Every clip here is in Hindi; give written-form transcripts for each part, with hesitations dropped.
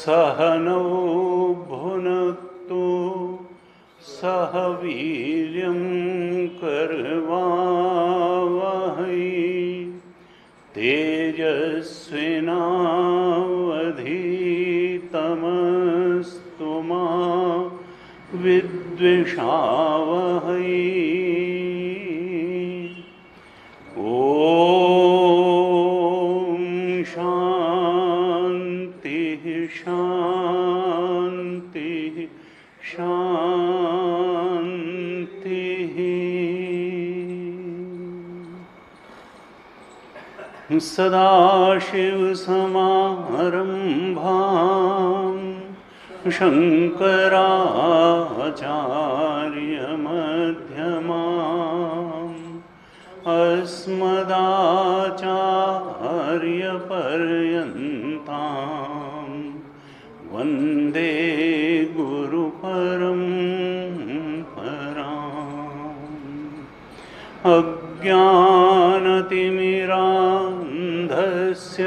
सहनौ भुनक्तु सह वीर्यं करवावहै तेजस्विनावधीतमस्तु मा विद्विषावहै। सदाशिवसमारम्भां शङ्कराचार्यमध्यमाम् अस्मदाचार्यपर्यन्तां वन्दे गुरुपरम्पराम्। अज्ञानतिमिरान्धस्य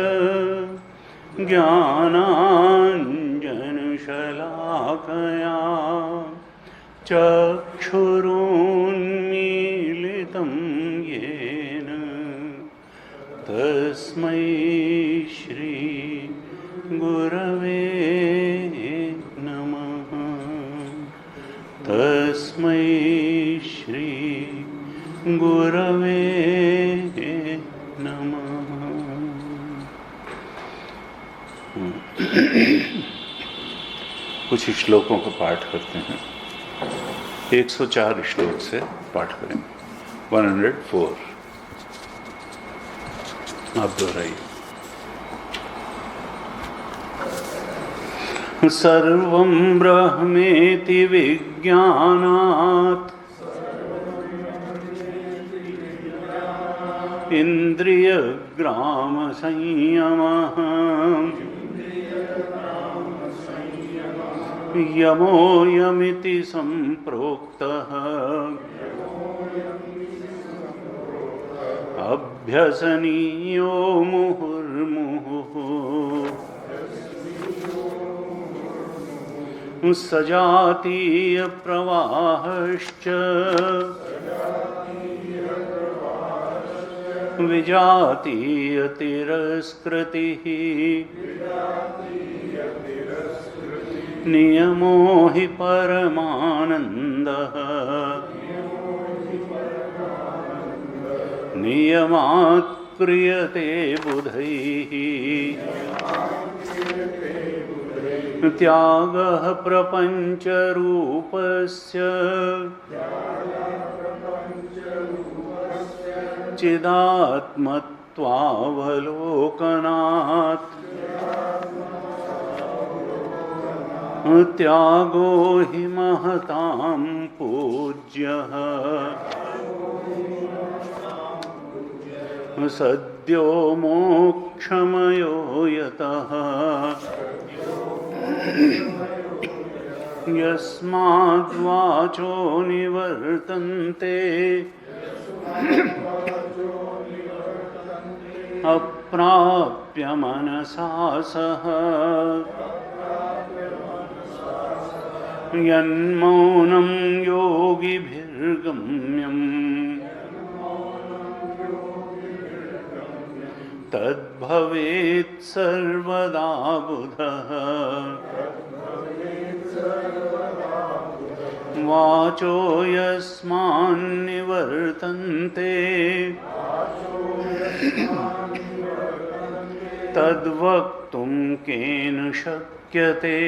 ज्ञानाञ्जनशलाकया चक्षुरुन्मीलितं येन तस्मै श्री गुरवे नमः। तस्मै श्री गुरवे नमः। कुछ श्लोकों का पाठ करते हैं। 104 श्लोक से पाठ करेंगे। 104 आप दोहराइए। सर्वं ब्रह्मेति विज्ञानात् इन्द्रियग्रामसंयमः यमोऽयमिति सम्प्रोक्तः अभ्यसनीयो मुहुर्मुहुः। सजातीयप्रवाहश्च विजातीयतिरस्कृतिः नियमो हि परमानन्दः नियमात् क्रियते बुधैः। त्यागः प्रपञ्चरूपस्य चिदात्मत्वावलोकनात् त्यागो हि महतां पूज्यः। सद्यो मोक्षमयो यतः यस्माद्वाचो निवर्तन्ते अप्राप्य मनसा सह यन्मौनं योगिभिर्गम्यम् तद्भवेत् सर्वदा बुधः। वाचो यस्मान्निवर्तन्ते तद्वक्तुं केन शक्यते।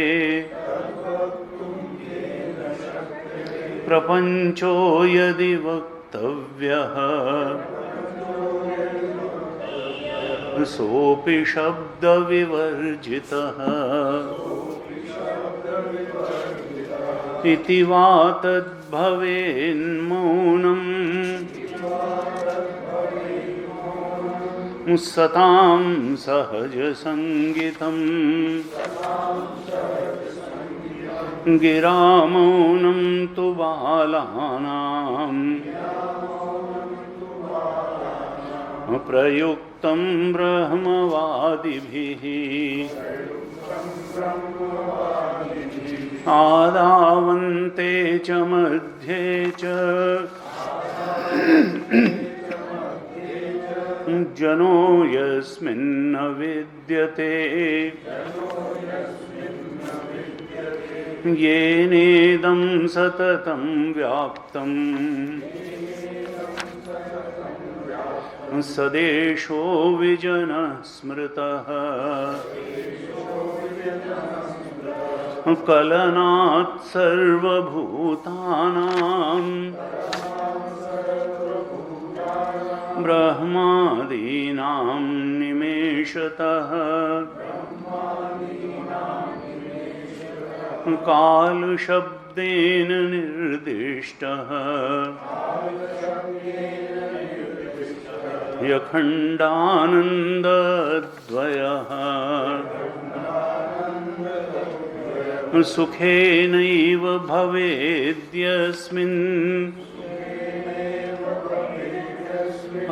प्रपञ्चो यदि वक्तव्यः सोऽपि शब्दविवर्जितः। इति वा तद्भवेन्मौनं सतां सहज संगितं गिरामौनं तु बालानां प्रयुक्तं ब्रह्मवादिभिः आदावन्ते च मध्ये च जनो यस्मिन्न विद्यते येनेदं सततं व्याप्तं सदेशो विजनः स्मृतः कलनात् सर्वभूतानां ब्रह्मादीनां निमेषतः कालशब्देन निर्दिष्टः यखण्डानन्दद्वयः सुखेनैव भवेद्यस्मिन्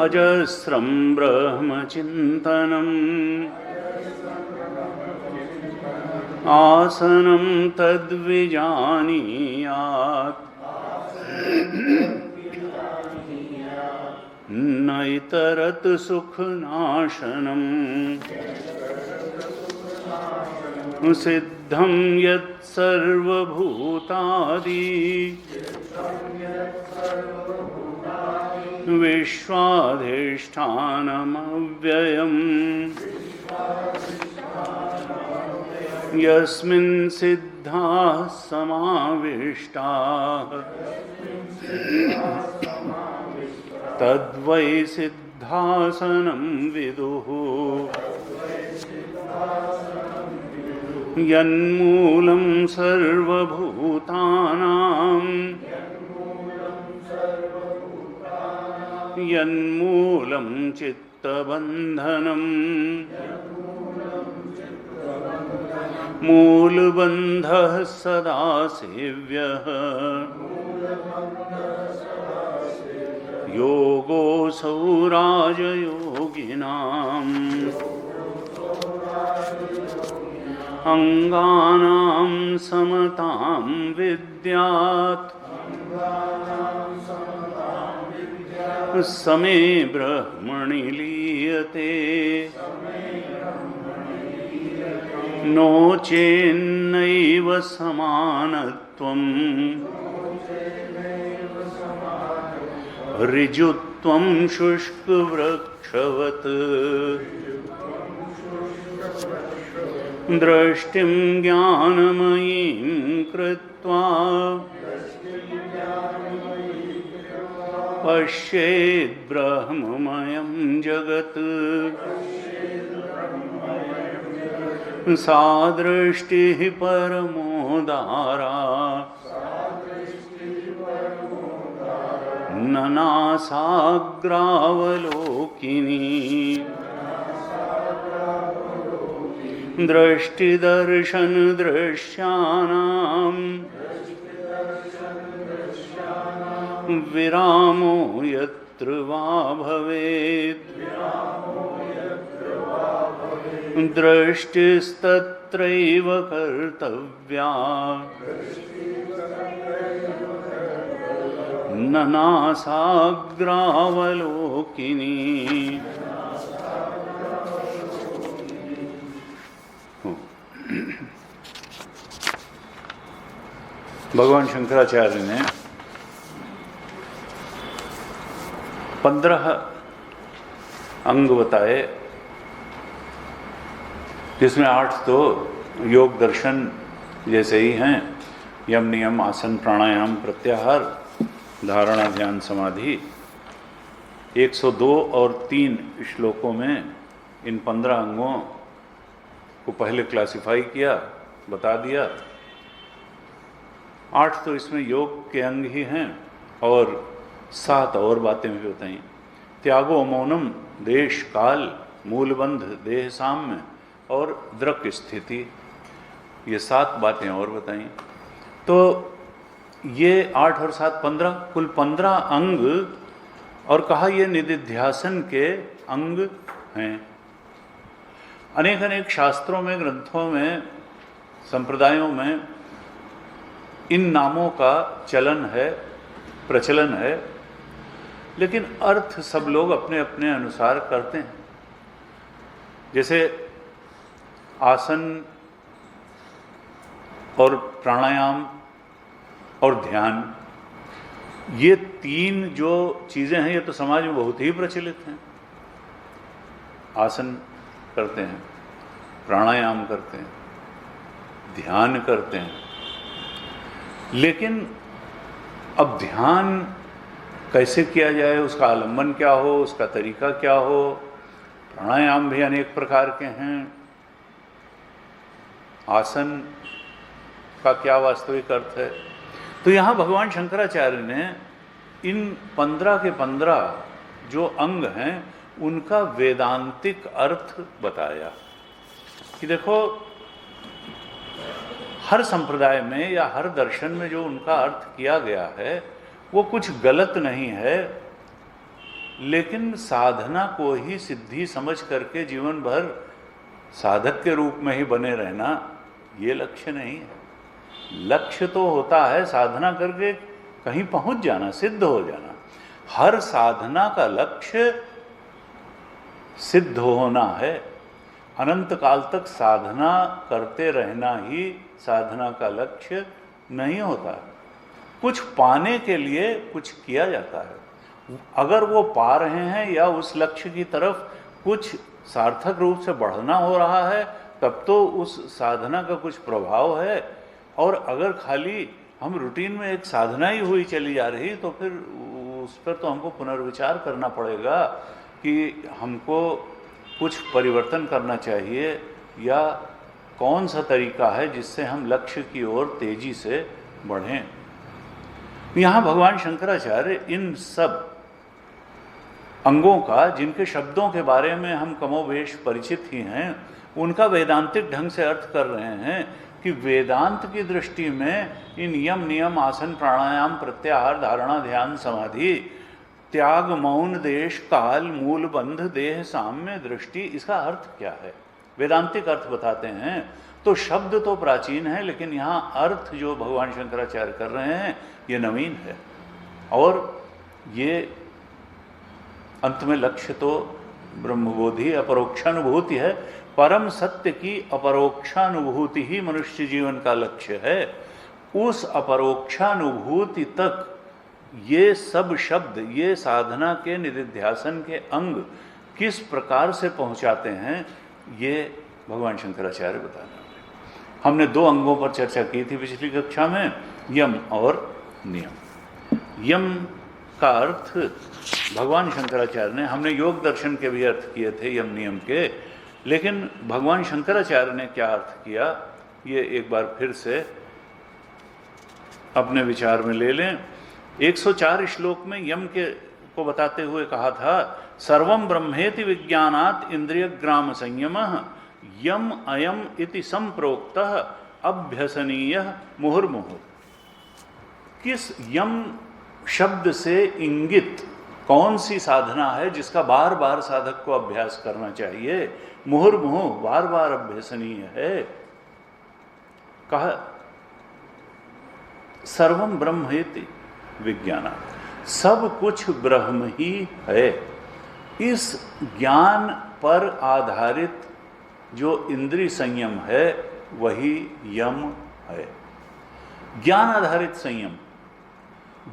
अजस्रं ब्रह्मचिन्तनम् आसनं तद्विजानीयात् न इतरत् सुखनाशनम् सिद्धं यत् सर्वभूतादि विश्वाधिष्ठानमव्ययम् यस्मिन् सिद्धाः समाविष्टाः तद्वै सिद्धासनं विदुः यन्मूलं सर्वभूतानां यन्मूलं चित्तबन्धनम् मूलबन्धः सदा सेव्यः योगोऽसौ राजयोगिनाम् अङ्गानां समतां विद्यात् समे ब्रह्मणि लीयते नो चेन्नैव समानत्वम् ऋजुत्वं शुष्कवृक्षवत् दृष्टिं ज्ञानमयीं कृत्वा पश्येद् ब्रह्ममयं जगत् सा दृष्टिः परमोदारा न नासाग्रावलोकिनी दृष्टिदर्शन दृश्यानां विरामो यत्र वा भवेत् दृष्टिस्तत्रैव कर्तव्या न नासाग्रावलोकिनी। भगवान शंकराचार्य ने 15 अंग बताए, जिसमें 8 तो योग दर्शन जैसे ही हैं, यम नियम आसन प्राणायाम प्रत्याहार धारणा ध्यान समाधि। 102 और 3 श्लोकों में इन 15 अंगों को पहले क्लासिफाई किया, बता दिया। 8 तो इसमें योग के अंग ही हैं और 7 और बातें भी बताई। त्यागो मौनम देश काल मूलबंध देह साम्य और दृक स्थिति, ये 7 बातें और बताई। तो ये 8 और 7 15, कुल 15 अंग, और कहा ये निदिध्यासन के अंग हैं। अनेक अनेक शास्त्रों में, ग्रंथों में, संप्रदायों में इन नामों का चलन है, प्रचलन है, लेकिन अर्थ सब लोग अपने अपने अनुसार करते हैं। जैसे आसन और प्राणायाम और ध्यान, ये 3 जो चीज़ें हैं ये तो समाज में बहुत ही प्रचलित हैं। आसन करते हैं, प्राणायाम करते हैं, ध्यान करते हैं, लेकिन अब ध्यान कैसे किया जाए, उसका आलम्बन क्या हो, उसका तरीका क्या हो। प्राणायाम भी अनेक प्रकार के हैं, आसन का क्या वास्तविक अर्थ है। तो यहाँ भगवान शंकराचार्य ने इन 15 के 15 जो अंग हैं उनका वेदांतिक अर्थ बताया कि देखो, हर संप्रदाय में या हर दर्शन में जो उनका अर्थ किया गया है वो कुछ गलत नहीं है, लेकिन साधना को ही सिद्धि समझ करके जीवन भर साधक के रूप में ही बने रहना ये लक्ष्य नहीं है। लक्ष्य तो होता है साधना करके कहीं पहुंच जाना, सिद्ध हो जाना। हर साधना का लक्ष्य सिद्ध होना है। अनंत काल तक साधना करते रहना ही साधना का लक्ष्य नहीं होता। कुछ पाने के लिए कुछ किया जाता है। अगर वो पा रहे हैं या उस लक्ष्य की तरफ कुछ सार्थक रूप से बढ़ना हो रहा है, तब तो उस साधना का कुछ प्रभाव है। और अगर खाली हम रूटीन में एक साधना ही हुई चली जा रही, तो फिर उस पर तो हमको पुनर्विचार करना पड़ेगा कि हमको कुछ परिवर्तन करना चाहिए, या कौन सा तरीका है जिससे हम लक्ष्य की ओर तेजी से बढ़ें। यहाँ भगवान शंकराचार्य इन सब अंगों का, जिनके शब्दों के बारे में हम कमोवेश परिचित ही हैं, उनका वेदांतिक ढंग से अर्थ कर रहे हैं कि वेदांत की दृष्टि में इन यम नियम आसन प्राणायाम प्रत्याहार धारणा ध्यान समाधि त्याग मौन देश काल मूल बंध देह साम्य दृष्टि, इसका अर्थ क्या है, वेदांतिक अर्थ बताते हैं। तो शब्द तो प्राचीन है, लेकिन यहाँ अर्थ जो भगवान शंकराचार्य कर रहे हैं ये नवीन है। और ये अंत में लक्ष्य तो ब्रह्मबोधि अपरोक्षानुभूति है। परम सत्य की अपरोक्षानुभूति ही मनुष्य जीवन का लक्ष्य है। उस अपरोक्षानुभूति तक ये सब शब्द, ये साधना के निदिध्यासन के अंग किस प्रकार से पहुंचाते हैं, ये भगवान शंकराचार्य बताने वाले। हमने 2 अंगों पर चर्चा की थी पिछली कक्षा में, यम और नियम। यम का अर्थ भगवान शंकराचार्य ने, हमने योग दर्शन के भी अर्थ किए थे यम नियम के, लेकिन भगवान शंकराचार्य ने क्या अर्थ किया, ये एक बार फिर से अपने विचार में ले लें। 104 श्लोक में यम के को बताते हुए कहा था, सर्वम ब्रह्मेति विज्ञानात् इंद्रियग्राम संयमः यम अयम इति संप्रोक्तः अभ्यसनीयः मुहुर्मुहुः। किस यम शब्द से इंगित कौन सी साधना है जिसका बार बार साधक को अभ्यास करना चाहिए, मुहुर्मुहुः बार बार अभ्यसनीय है। कहा सर्वम ब्रह्मेति विज्ञान, सब कुछ ब्रह्म ही है। इस ज्ञान पर आधारित जो इंद्रिय संयम है वही यम है। ज्ञान आधारित संयम,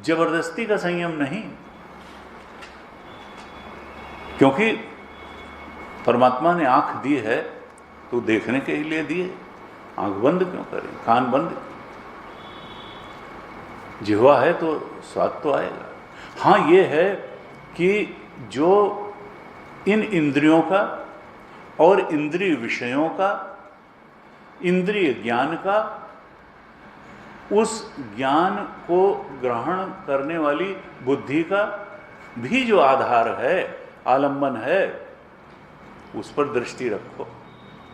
जबरदस्ती का संयम नहीं, क्योंकि परमात्मा ने आंख दी है तो देखने के लिए दिए, आंख बंद क्यों करें, कान बंद, जिह्वा है तो स्वाद तो आएगा। हाँ, ये है कि जो इन इंद्रियों का और इंद्रिय विषयों का, इंद्रिय ज्ञान का, उस ज्ञान को ग्रहण करने वाली बुद्धि का भी जो आधार है, आलंबन है, उस पर दृष्टि रखो,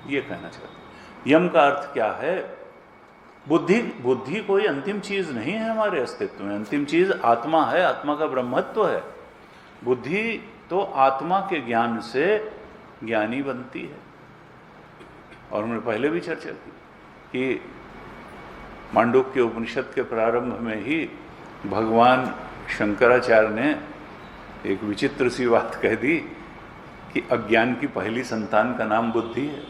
ये कहना चाहते। यम का अर्थ क्या है? बुद्धि कोई अंतिम चीज नहीं है हमारे अस्तित्व में। अंतिम चीज आत्मा है, आत्मा का ब्रह्मत्व है। बुद्धि तो आत्मा के ज्ञान से ज्ञानी बनती है। और हमने पहले भी चर्चा की कि मांडुक्य उपनिषद के प्रारंभ में ही भगवान शंकराचार्य ने एक विचित्र सी बात कह दी कि अज्ञान की पहली संतान का नाम बुद्धि है।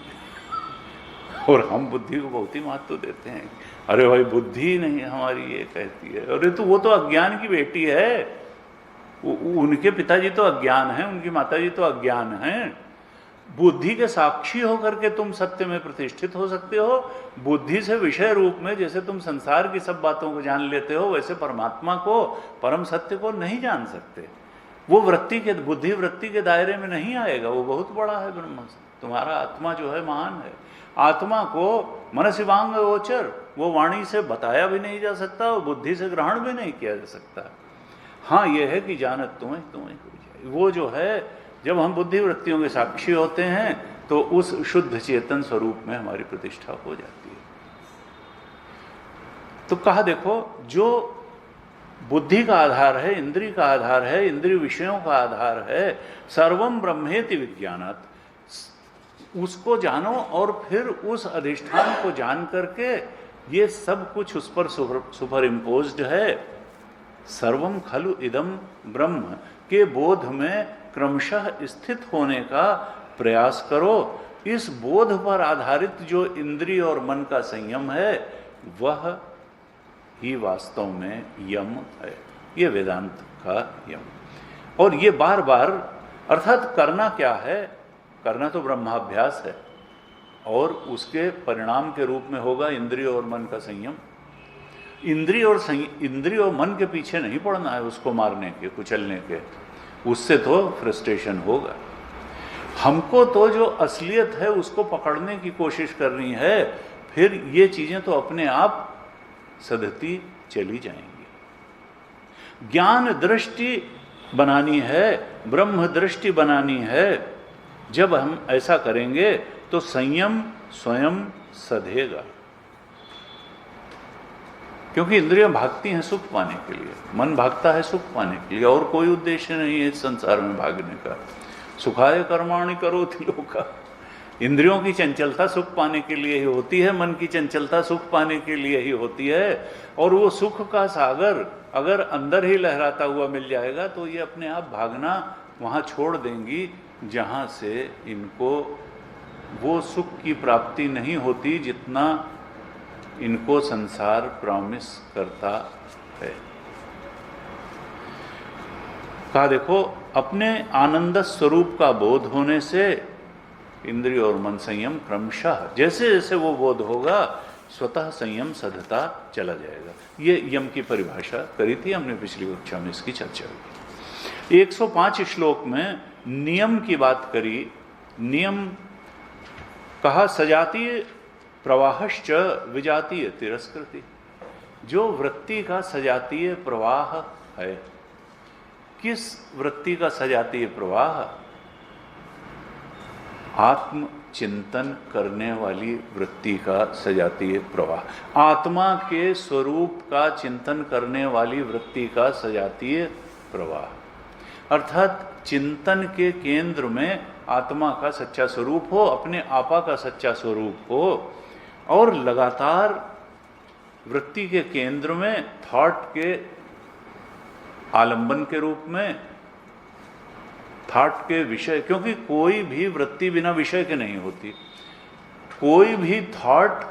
और हम बुद्धि को बहुत ही महत्व देते हैं। अरे भाई, बुद्धि नहीं हमारी ये कहती है, अरे तो वो तो अज्ञान की बेटी है। उनके पिताजी तो अज्ञान हैं, उनकी माताजी तो अज्ञान हैं। बुद्धि के साक्षी होकर के तुम सत्य में प्रतिष्ठित हो सकते हो। बुद्धि से विषय रूप में जैसे तुम संसार की सब बातों को जान लेते हो, वैसे परमात्मा को, परम सत्य को नहीं जान सकते। वो बुद्धि वृत्ति के दायरे में नहीं आएगा। वो बहुत बड़ा है ब्रह्म। तुम्हारा आत्मा जो है महान है। आत्मा को मनसिवांग गोचर, वो वाणी से बताया भी नहीं जा सकता और बुद्धि से ग्रहण भी नहीं किया जा सकता। हाँ, यह है कि जानत तुम्हें हो जाए। वो जो है, जब हम बुद्धि वृत्तियों के साक्षी होते हैं तो उस शुद्ध चेतन स्वरूप में हमारी प्रतिष्ठा हो जाती है। तो कहा देखो, जो बुद्धि का आधार है, इंद्रिय का आधार है, इंद्रिय विषयों का आधार है, सर्वम ब्रह्मेति विज्ञानात्, उसको जानो और फिर उस अधिष्ठान को जान करके ये सब कुछ उस पर सुपर इम्पोज्ड है। सर्वम खलु इदम ब्रह्म के बोध में क्रमशः स्थित होने का प्रयास करो। इस बोध पर आधारित जो इंद्रिय और मन का संयम है, वह ही वास्तव में यम है। ये वेदांत का यम। और ये बार बार, अर्थात करना क्या है? करना तो ब्रह्माभ्यास है और उसके परिणाम के रूप में होगा इंद्रिय और मन का संयम। इंद्रिय और मन के पीछे नहीं पड़ना है उसको मारने के, कुचलने के। उससे तो फ्रस्ट्रेशन होगा। हमको तो जो असलियत है उसको पकड़ने की कोशिश करनी है, फिर ये चीजें तो अपने आप सधती चली जाएंगी। ज्ञान दृष्टि बनानी है, ब्रह्म दृष्टि बनानी है। जब हम ऐसा करेंगे तो संयम स्वयं सधेगा। क्योंकि इंद्रियां भागती हैं सुख पाने के लिए, मन भागता है सुख पाने के लिए, और कोई उद्देश्य नहीं है इस संसार में भागने का। सुखाय कर्माणि करोति लोका। इंद्रियों की चंचलता सुख पाने के लिए ही होती है, मन की चंचलता सुख पाने के लिए ही होती है। और वो सुख का सागर अगर अंदर ही लहराता हुआ मिल जाएगा तो ये अपने आप भागना वहाँ छोड़ देंगी जहाँ से इनको वो सुख की प्राप्ति नहीं होती जितना इनको संसार प्रॉमिस करता है। कहा देखो, अपने आनंद स्वरूप का बोध होने से इंद्रिय और मन संयम क्रमशः, जैसे जैसे वो बोध होगा, स्वतः संयम सधता चला जाएगा। ये यम की परिभाषा करी थी हमने पिछली कक्षा में, इसकी चर्चा हुई। 105 श्लोक में नियम की बात करी। नियम कहा, सजातीय प्रवाहश्च विजातीय तिरस्कृति। जो वृत्ति का सजातीय प्रवाह है, किस वृत्ति का सजातीय प्रवाह? आत्म चिंतन करने वाली वृत्ति का सजातीय प्रवाह, आत्मा के स्वरूप का चिंतन करने वाली वृत्ति का सजातीय प्रवाह। अर्थात चिंतन के केंद्र में आत्मा का सच्चा स्वरूप हो, अपने आपा का सच्चा स्वरूप हो, और लगातार वृत्ति के केंद्र में थॉट के आलंबन के रूप में, थॉट के विषय, क्योंकि कोई भी वृत्ति बिना विषय के नहीं होती, कोई भी थॉट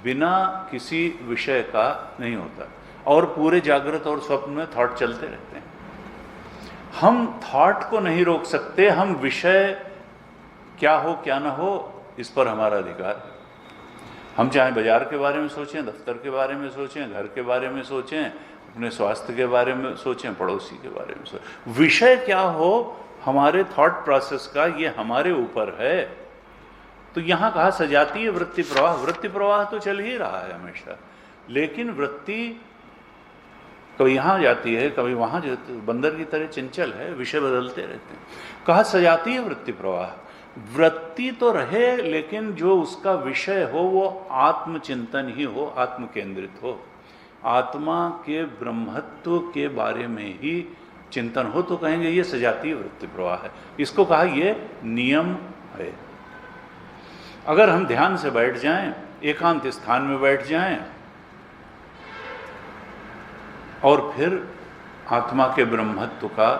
बिना किसी विषय का नहीं होता, और पूरे जागृत और स्वप्न में थॉट चलते रहते हैं। हम थॉट को नहीं रोक सकते, हम विषय क्या हो क्या ना हो इस पर हमारा अधिकार है। हम चाहे बाजार के बारे में सोचें, दफ्तर के बारे में सोचें, घर के बारे में सोचें, अपने स्वास्थ्य के बारे में सोचें, पड़ोसी के बारे में सोचें, विषय क्या हो हमारे थॉट प्रोसेस का, ये हमारे ऊपर है। तो यहाँ कहा सजातीय वृत्ति प्रवाह। वृत्ति प्रवाह तो चल ही रहा है हमेशा, लेकिन वृत्ति कभी यहाँ जाती है, कभी वहाँ जाती है, बंदर की तरह चंचल है, विषय बदलते रहते हैं। कहा सजातीय वृत्ति प्रवाह। वृत्ति तो रहे, लेकिन जो उसका विषय हो वो आत्मचिंतन ही हो, आत्म केंद्रित हो, आत्मा के ब्रह्मत्व के बारे में ही चिंतन हो, तो कहेंगे ये सजातीय वृत्ति प्रवाह है। इसको कहा ये नियम है। अगर हम ध्यान से बैठ जाएं, एकांत स्थान में बैठ जाएं और फिर आत्मा के ब्रह्मत्व का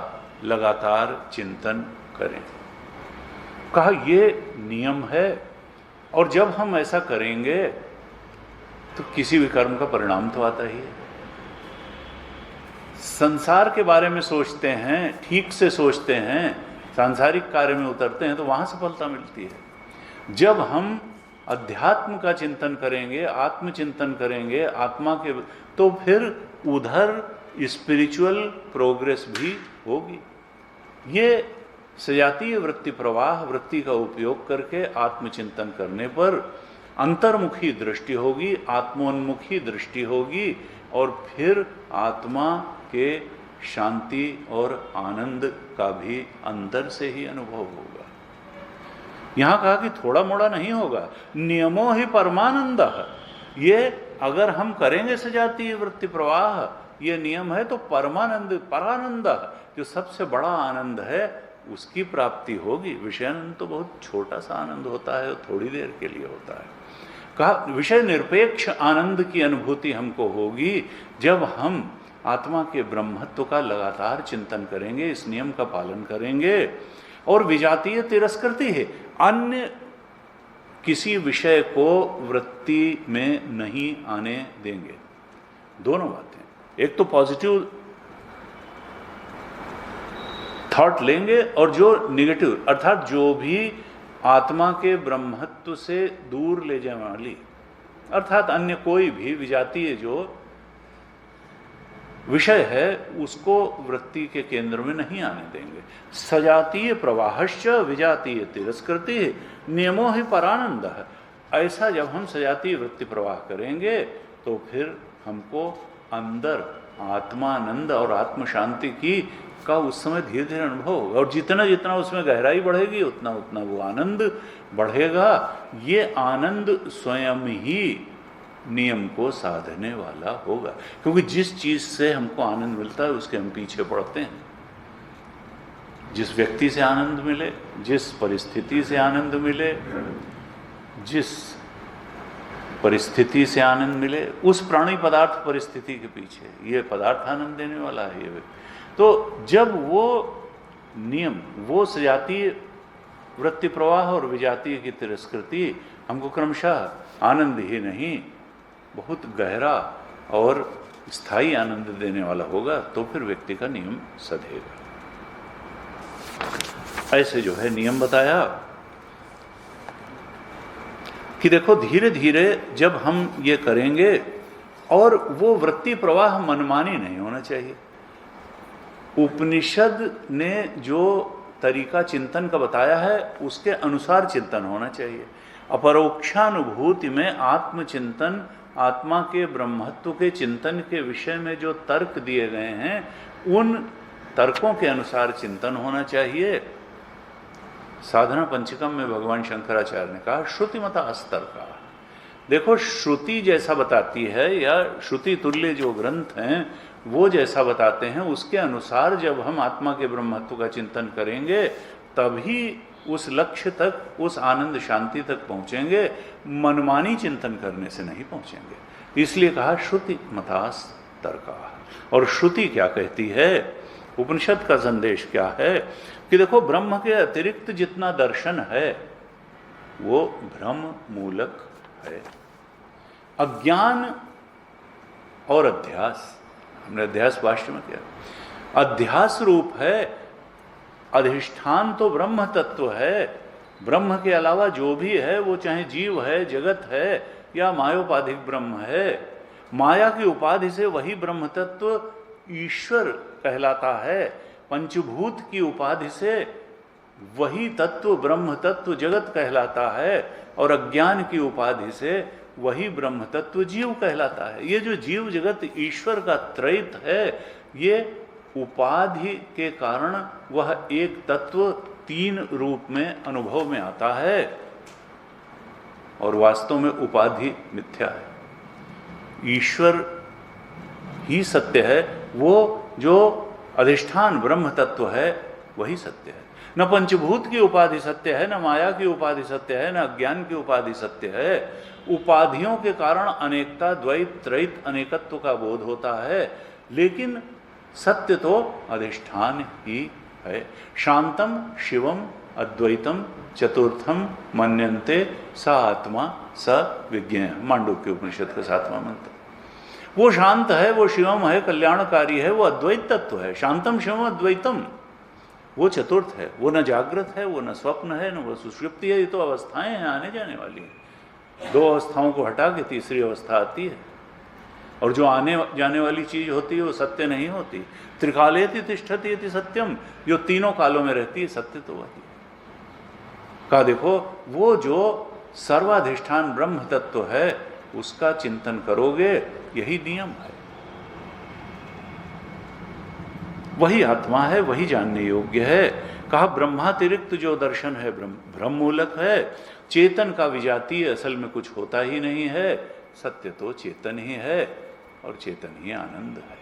लगातार चिंतन करें, कहा ये नियम है। और जब हम ऐसा करेंगे तो किसी भी कर्म का परिणाम तो आता ही है। संसार के बारे में सोचते हैं, ठीक से सोचते हैं, सांसारिक कार्य में उतरते हैं तो वहां सफलता मिलती है। जब हम अध्यात्म का चिंतन करेंगे, आत्मचिंतन करेंगे आत्मा के, तो फिर उधर स्पिरिचुअल प्रोग्रेस भी होगी। ये सजातीय वृत्ति प्रवाह वृत्ति का उपयोग करके आत्मचिंतन करने पर अंतर्मुखी दृष्टि होगी, आत्मोन्मुखी दृष्टि होगी, और फिर आत्मा के शांति और आनंद का भी अंदर से ही अनुभव होगा। यहां कहा कि थोड़ा मोड़ा नहीं होगा, नियमो ही परमानंद। ये अगर हम करेंगे सजातीय वृत्ति प्रवाह, ये नियम है, तो परमानंद, परानंद, जो सबसे बड़ा आनंद है उसकी प्राप्ति होगी। विषयानंद तो बहुत छोटा सा आनंद होता है, थोड़ी देर के लिए होता है। कहा विषय निरपेक्ष आनंद की अनुभूति हमको होगी जब हम आत्मा के ब्रह्मत्व का लगातार चिंतन करेंगे, इस नियम का पालन करेंगे। और विजातीय तिरस्कृति है, अन्य किसी विषय को वृत्ति में नहीं आने देंगे। दोनों बातें, एक तो पॉजिटिव थॉट लेंगे और जो निगेटिव, अर्थात जो भी आत्मा के ब्रह्मत्व से दूर ले जाने वाली, अर्थात अन्य कोई भी विजातीय जो विषय है उसको वृत्ति के केंद्र में नहीं आने देंगे। सजातीय प्रवाहश्च विजातीय तिरस्कृति नियमो ही परानंद है। ऐसा जब हम सजातीय वृत्ति प्रवाह करेंगे तो फिर हमको अंदर आत्मानंद और आत्म शांति की का उस समय धीरे धीरे अनुभव होगा, और जितना जितना उसमें गहराई बढ़ेगी उतना उतना वो आनंद बढ़ेगा। ये आनंद स्वयं ही नियम को साधने वाला होगा, क्योंकि जिस चीज से हमको आनंद मिलता है उसके हम पीछे पड़ते हैं। जिस व्यक्ति से आनंद मिले, जिस परिस्थिति से आनंद मिले, जिस परिस्थिति से आनंद मिले, उस प्राणी पदार्थ परिस्थिति के पीछे, ये पदार्थ आनंद देने वाला है ये व्यक्ति। तो जब वो नियम, वो सजातीय वृत्ति प्रवाह और विजातीय की तिरस्कृति हमको क्रमशः आनंद ही नहीं बहुत गहरा और स्थायी आनंद देने वाला होगा, तो फिर व्यक्ति का नियम सधेगा। ऐसे जो है नियम बताया कि देखो धीरे धीरे जब हम ये करेंगे, और वो वृत्ति प्रवाह मनमानी नहीं होना चाहिए। उपनिषद ने जो तरीका चिंतन का बताया है उसके अनुसार चिंतन होना चाहिए। अपरोक्षानुभूति में आत्मचिंतन, आत्मा के ब्रह्मत्व के चिंतन के विषय में जो तर्क दिए गए हैं उन तर्कों के अनुसार चिंतन होना चाहिए। साधना पंचकम में भगवान शंकराचार्य ने कहा श्रुतिमता अस्तर का। देखो श्रुति जैसा बताती है या श्रुति तुल्य जो ग्रंथ हैं वो जैसा बताते हैं, उसके अनुसार जब हम आत्मा के ब्रह्मत्व का चिंतन करेंगे तभी उस लक्ष्य तक, उस आनंद शांति तक पहुंचेंगे। मनमानी चिंतन करने से नहीं पहुंचेंगे। इसलिए कहा श्रुति मतास तर्का। और श्रुति क्या कहती है, उपनिषद का संदेश क्या है कि देखो ब्रह्म के अतिरिक्त जितना दर्शन है वो भ्रम मूलक है। अज्ञान और अध्यास, हमने अध्यास भाष्य में किया, अध्यास रूप है। अधिष्ठान तो ब्रह्म तत्व है। ब्रह्म के अलावा जो भी है वो चाहे जीव है, जगत है या मायोपाधिक ब्रह्म है, माया की उपाधि से वही ब्रह्म तत्व ईश्वर कहलाता है। पंचभूत की उपाधि से वही तत्व ब्रह्म तत्व जगत कहलाता है, और अज्ञान की उपाधि से वही ब्रह्म तत्व जीव कहलाता है। ये जो जीव जगत ईश्वर का त्रैत है, ये उपाधि के कारण वह एक तत्व तीन रूप में अनुभव में आता है और वास्तव में उपाधि मिथ्या है। ईश्वर ही सत्य है, वो जो अधिष्ठान ब्रह्म तत्व है वही सत्य है। न पंचभूत की उपाधि सत्य है, न माया की उपाधि सत्य है, न अज्ञान की उपाधि सत्य है। उपाधियों के कारण अनेकता, द्वैत, त्रैत, अनेकत्व का बोध होता है, लेकिन सत्य तो अधिष्ठान ही है। शांतम शिवम अद्वैतम चतुर्थम मन्यन्ते स आत्मा स विज्ञेय, मांडुक्य उपनिषद का 7वां मंत्र। वो शांत है, वो शिवम है, कल्याणकारी है, वो अद्वैत तत्व है। शांतम शिवम अद्वैतम, वो चतुर्थ है, वो न जागृत है, वो न स्वप्न है, न वो सुषुप्ति है। ये तो अवस्थाएं हैं, आने जाने वाली हैं। 2 अवस्थाओं को हटा के तीसरी अवस्था आती है, और जो आने जाने वाली चीज होती है वो सत्य नहीं होती। त्रिकालेति तिष्ठति इति सत्यम, जो तीनों कालों में रहती है, सत्य तो वही का। देखो, वो जो सर्वाधिष्ठान ब्रह्म तत्व है उसका चिंतन करोगे, यही नियम है। वही आत्मा है, वही जानने योग्य है। कहा ब्रह्मातिरिक्त जो दर्शन है भ्रम मूलक है। चेतन का विजातीय असल में कुछ होता ही नहीं है। सत्य तो चेतन ही है और चेतन ही आनंद है।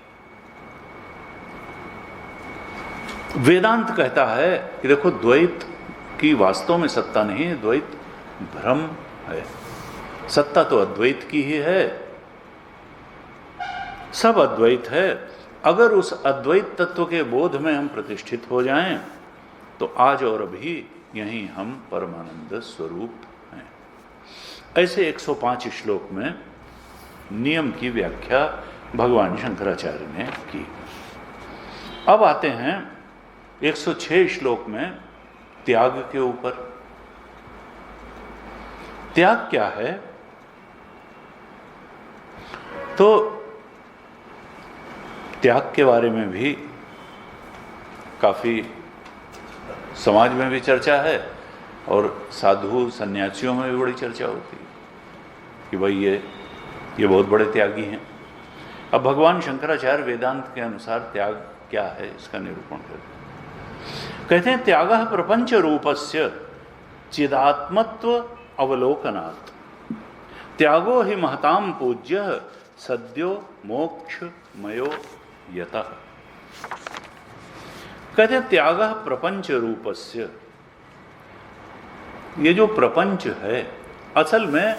वेदांत कहता है कि देखो, द्वैत की वास्तव में सत्ता नहीं है, द्वैत भ्रम है। सत्ता तो अद्वैत की ही है, सब अद्वैत है। अगर उस अद्वैत तत्व के बोध में हम प्रतिष्ठित हो जाएं तो आज और अभी यहीं हम परमानंद स्वरूप हैं। ऐसे 105 श्लोक में नियम की व्याख्या भगवान शंकराचार्य ने की। अब आते हैं 106 श्लोक में त्याग के ऊपर। त्याग क्या है? तो त्याग के बारे में भी काफ़ी समाज में भी चर्चा है और साधु सन्यासियों में भी बड़ी चर्चा होती है कि भाई ये बहुत बड़े त्यागी हैं। अब भगवान शंकराचार्य वेदांत के अनुसार त्याग क्या है इसका निरूपण करते हैं। कहते हैं, त्यागः प्रपंच रूपस्य चिदात्मत्व अवलोकनात् त्यागो हि महतां पूज्य सद्यो मोक्ष मयो यतः। कहते हैं, त्यागः प्रपंच रूपस्य, ये जो प्रपंच है असल में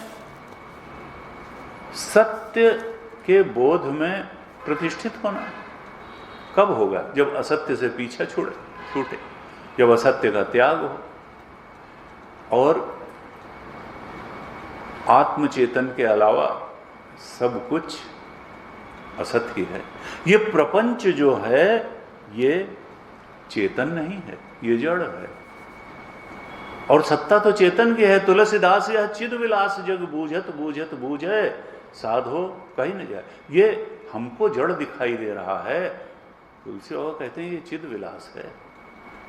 सत्य के बोध में प्रतिष्ठित होना। कब होगा? जब असत्य से पीछा छूटे, जब असत्य का त्याग हो और आत्मचेतन के अलावा सब कुछ असत ही है। ये प्रपंच जो है ये चेतन नहीं है, ये जड़ है। और सत्ता तो चेतन की है। तुलसीदास यह चिद विलास जग बूझत बूझत बूझे साधो कहीं न जाए। ये हमको जड़ दिखाई दे रहा है। तुलसी बाबा कहते हैं ये चिद विलास है,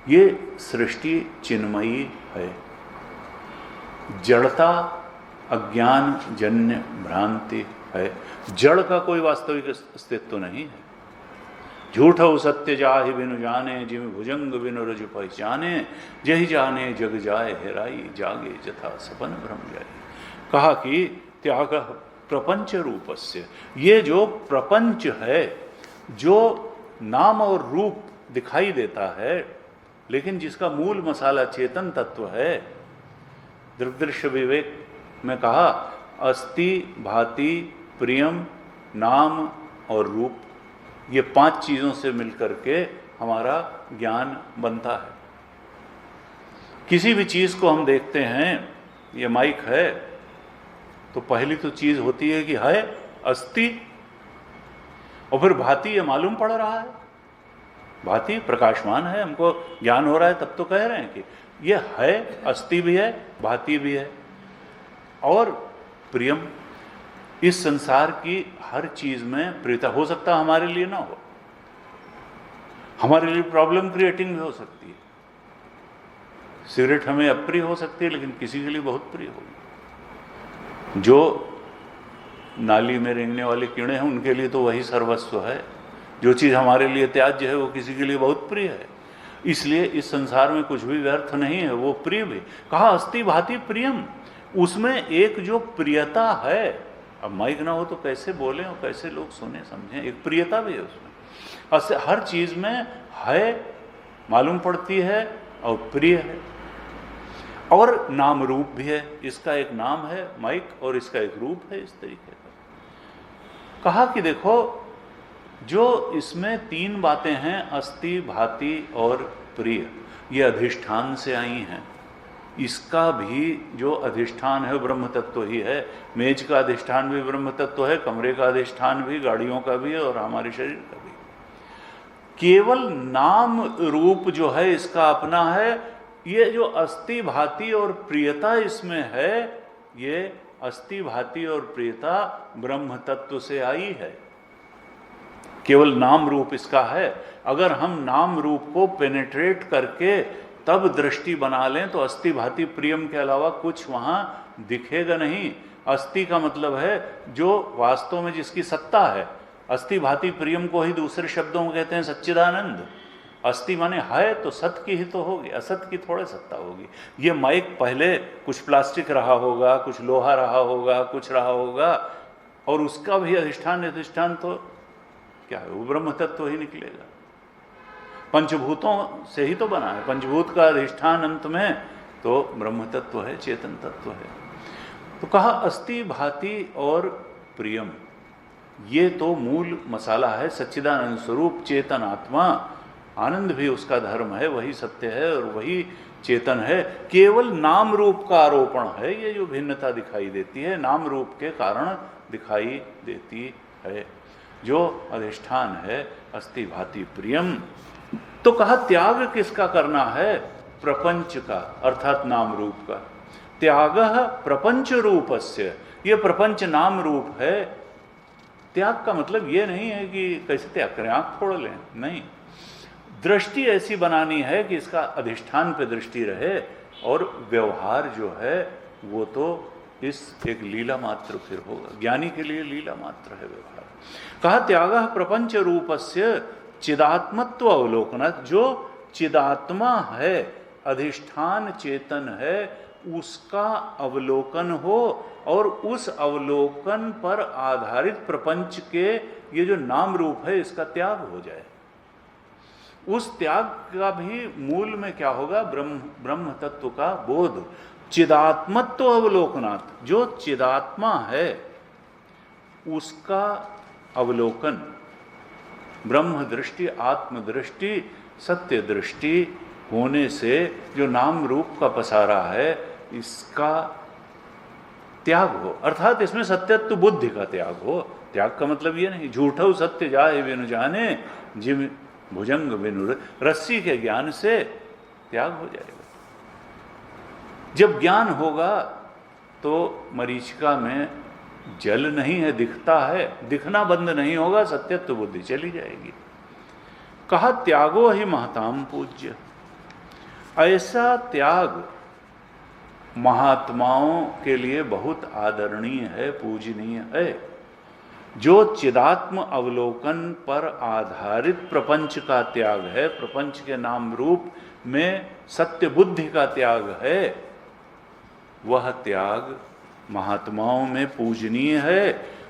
ये सृष्टि चिन्मयी है। जड़ता अज्ञान जन्य भ्रांति है। जड़ का कोई वास्तविक अस्तित्व नहीं है। झूठ हो सत्य जाहि बिनु जाने, जिम भुजंग बिनु रज पहचाने, जहि जाने जग जाए हेराई, जागे जथा सपन भ्रम जाए। कहा कि त्याग प्रपंच रूपस्य, ये जो प्रपंच है, जो नाम और रूप दिखाई देता है, लेकिन जिसका मूल मसाला चेतन तत्व है। दृग्दृश्य विवेक में कहा, अस्ति भाति प्रियम नाम और रूप, ये 5 चीज़ों से मिलकर के हमारा ज्ञान बनता है। किसी भी चीज़ को हम देखते हैं, ये माइक है तो पहली तो चीज़ होती है कि है अस्ति, और फिर भांति ये मालूम पड़ रहा है, भांति प्रकाशमान है, हमको ज्ञान हो रहा है, तब तो कह रहे हैं कि ये है, अस्ति भी है, भांति भी है। और प्रियम, इस संसार की हर चीज में प्रियता हो सकता है, हमारे लिए ना हो, हमारे लिए प्रॉब्लम क्रिएटिंग भी हो सकती है। सिगरेट हमें अप्रिय हो सकती है, लेकिन किसी के लिए बहुत प्रिय होगी। जो नाली में रेंगने वाले कीड़े हैं उनके लिए तो वही सर्वस्व है। जो चीज़ हमारे लिए त्याज्य है वो किसी के लिए बहुत प्रिय है। इसलिए इस संसार में कुछ भी व्यर्थ नहीं है, वो प्रिय भी। कहा अस्ति भाति प्रियम, उसमें एक जो प्रियता है, अब माइक ना हो तो कैसे बोले और कैसे लोग सुने समझें, एक प्रियता भी है उसमें, हर चीज में है मालूम पड़ती है और प्रिय है, और नाम रूप भी है। इसका एक नाम है माइक और इसका एक रूप है, इस तरीके का। कहा कि देखो जो इसमें तीन बातें हैं, अस्ति भाति और प्रिय, ये अधिष्ठान से आई हैं। इसका भी जो अधिष्ठान है ब्रह्म तत्व ही है। मेज का अधिष्ठान भी ब्रह्म तत्व है, कमरे का अधिष्ठान भी, गाड़ियों का भी और हमारे शरीर का भी। केवल नाम रूप जो है इसका अपना है। ये जो अस्ति भाति और प्रियता इसमें है, ये अस्ति भाति और प्रियता ब्रह्म तत्व से आई है। केवल नाम रूप इसका है। अगर हम नाम रूप को पेनिट्रेट करके तब दृष्टि बना लें तो अस्ति भाति प्रियम के अलावा कुछ वहां दिखेगा नहीं। अस्ति का मतलब है जो वास्तव में जिसकी सत्ता है। अस्ति भाति प्रियम को ही दूसरे शब्दों में कहते हैं सच्चिदानंद। अस्ति माने है तो सत्य की ही तो होगी, असत की थोड़े सत्ता होगी। ये माइक पहले कुछ प्लास्टिक रहा होगा, कुछ लोहा रहा होगा, कुछ रहा होगा, और उसका भी अधिष्ठान तो क्या है, वो ब्रह्म तत्व ही निकलेगा। पंचभूतों से ही तो बना है, पंचभूत का अधिष्ठान अंत में तो ब्रह्म तत्व है, चेतन तत्व है। तो कहा अस्ति भाति और प्रियम, ये तो मूल मसाला है। सच्चिदानंद स्वरूप चेतन आत्मा, आनंद भी उसका धर्म है, वही सत्य है और वही चेतन है। केवल नाम रूप का आरोपण है, ये जो भिन्नता दिखाई देती है नाम रूप के कारण दिखाई देती है। जो अधिष्ठान है अस्ति भाति प्रियम। तो कहा त्याग किसका करना है? प्रपंच का, अर्थात नाम रूप का। त्याग प्रपंच रूपस्य, ये प्रपंच नाम रूप है। त्याग का मतलब ये नहीं है कि कैसे त्याग करें, आंख फोड़ लें, नहीं। दृष्टि ऐसी बनानी है कि इसका अधिष्ठान पे दृष्टि रहे, और व्यवहार जो है वो तो इस एक लीला मात्र फिर होगा। ज्ञानी के लिए लीला मात्र है व्यवहार। कहा त्याग प्रपंच रूपस्य चिदात्मत्व अवलोकन, जो चिदात्मा है, अधिष्ठान चेतन है, उसका अवलोकन हो, और उस अवलोकन पर आधारित प्रपंच के ये जो नाम रूप है इसका त्याग हो जाए। उस त्याग का भी मूल में क्या होगा? ब्रह्म तत्व का बोध। चिदात्मत्व अवलोकनात्, जो चिदात्मा है उसका अवलोकन, ब्रह्म दृष्टि, आत्मदृष्टि, सत्य दृष्टि होने से जो नाम रूप का पसारा है इसका त्याग हो, अर्थात इसमें सत्यत्व बुद्धि का त्याग हो। त्याग का मतलब ये नहीं झूठो सत्य जाए बिनु जाने, जिम भुजंग बिनु, रस्सी के ज्ञान से त्याग हो जाएगा। जब ज्ञान होगा तो मरीचिका में जल नहीं है, दिखता है, दिखना बंद नहीं होगा, सत्यत्व बुद्धि चली जाएगी। कहा त्यागो ही महताम पूज्य, ऐसा त्याग महात्माओं के लिए बहुत आदरणीय है, पूजनीय है। जो चिदात्म अवलोकन पर आधारित प्रपंच का त्याग है, प्रपंच के नाम रूप में सत्य बुद्धि का त्याग है, वह त्याग महात्माओं में पूजनीय है।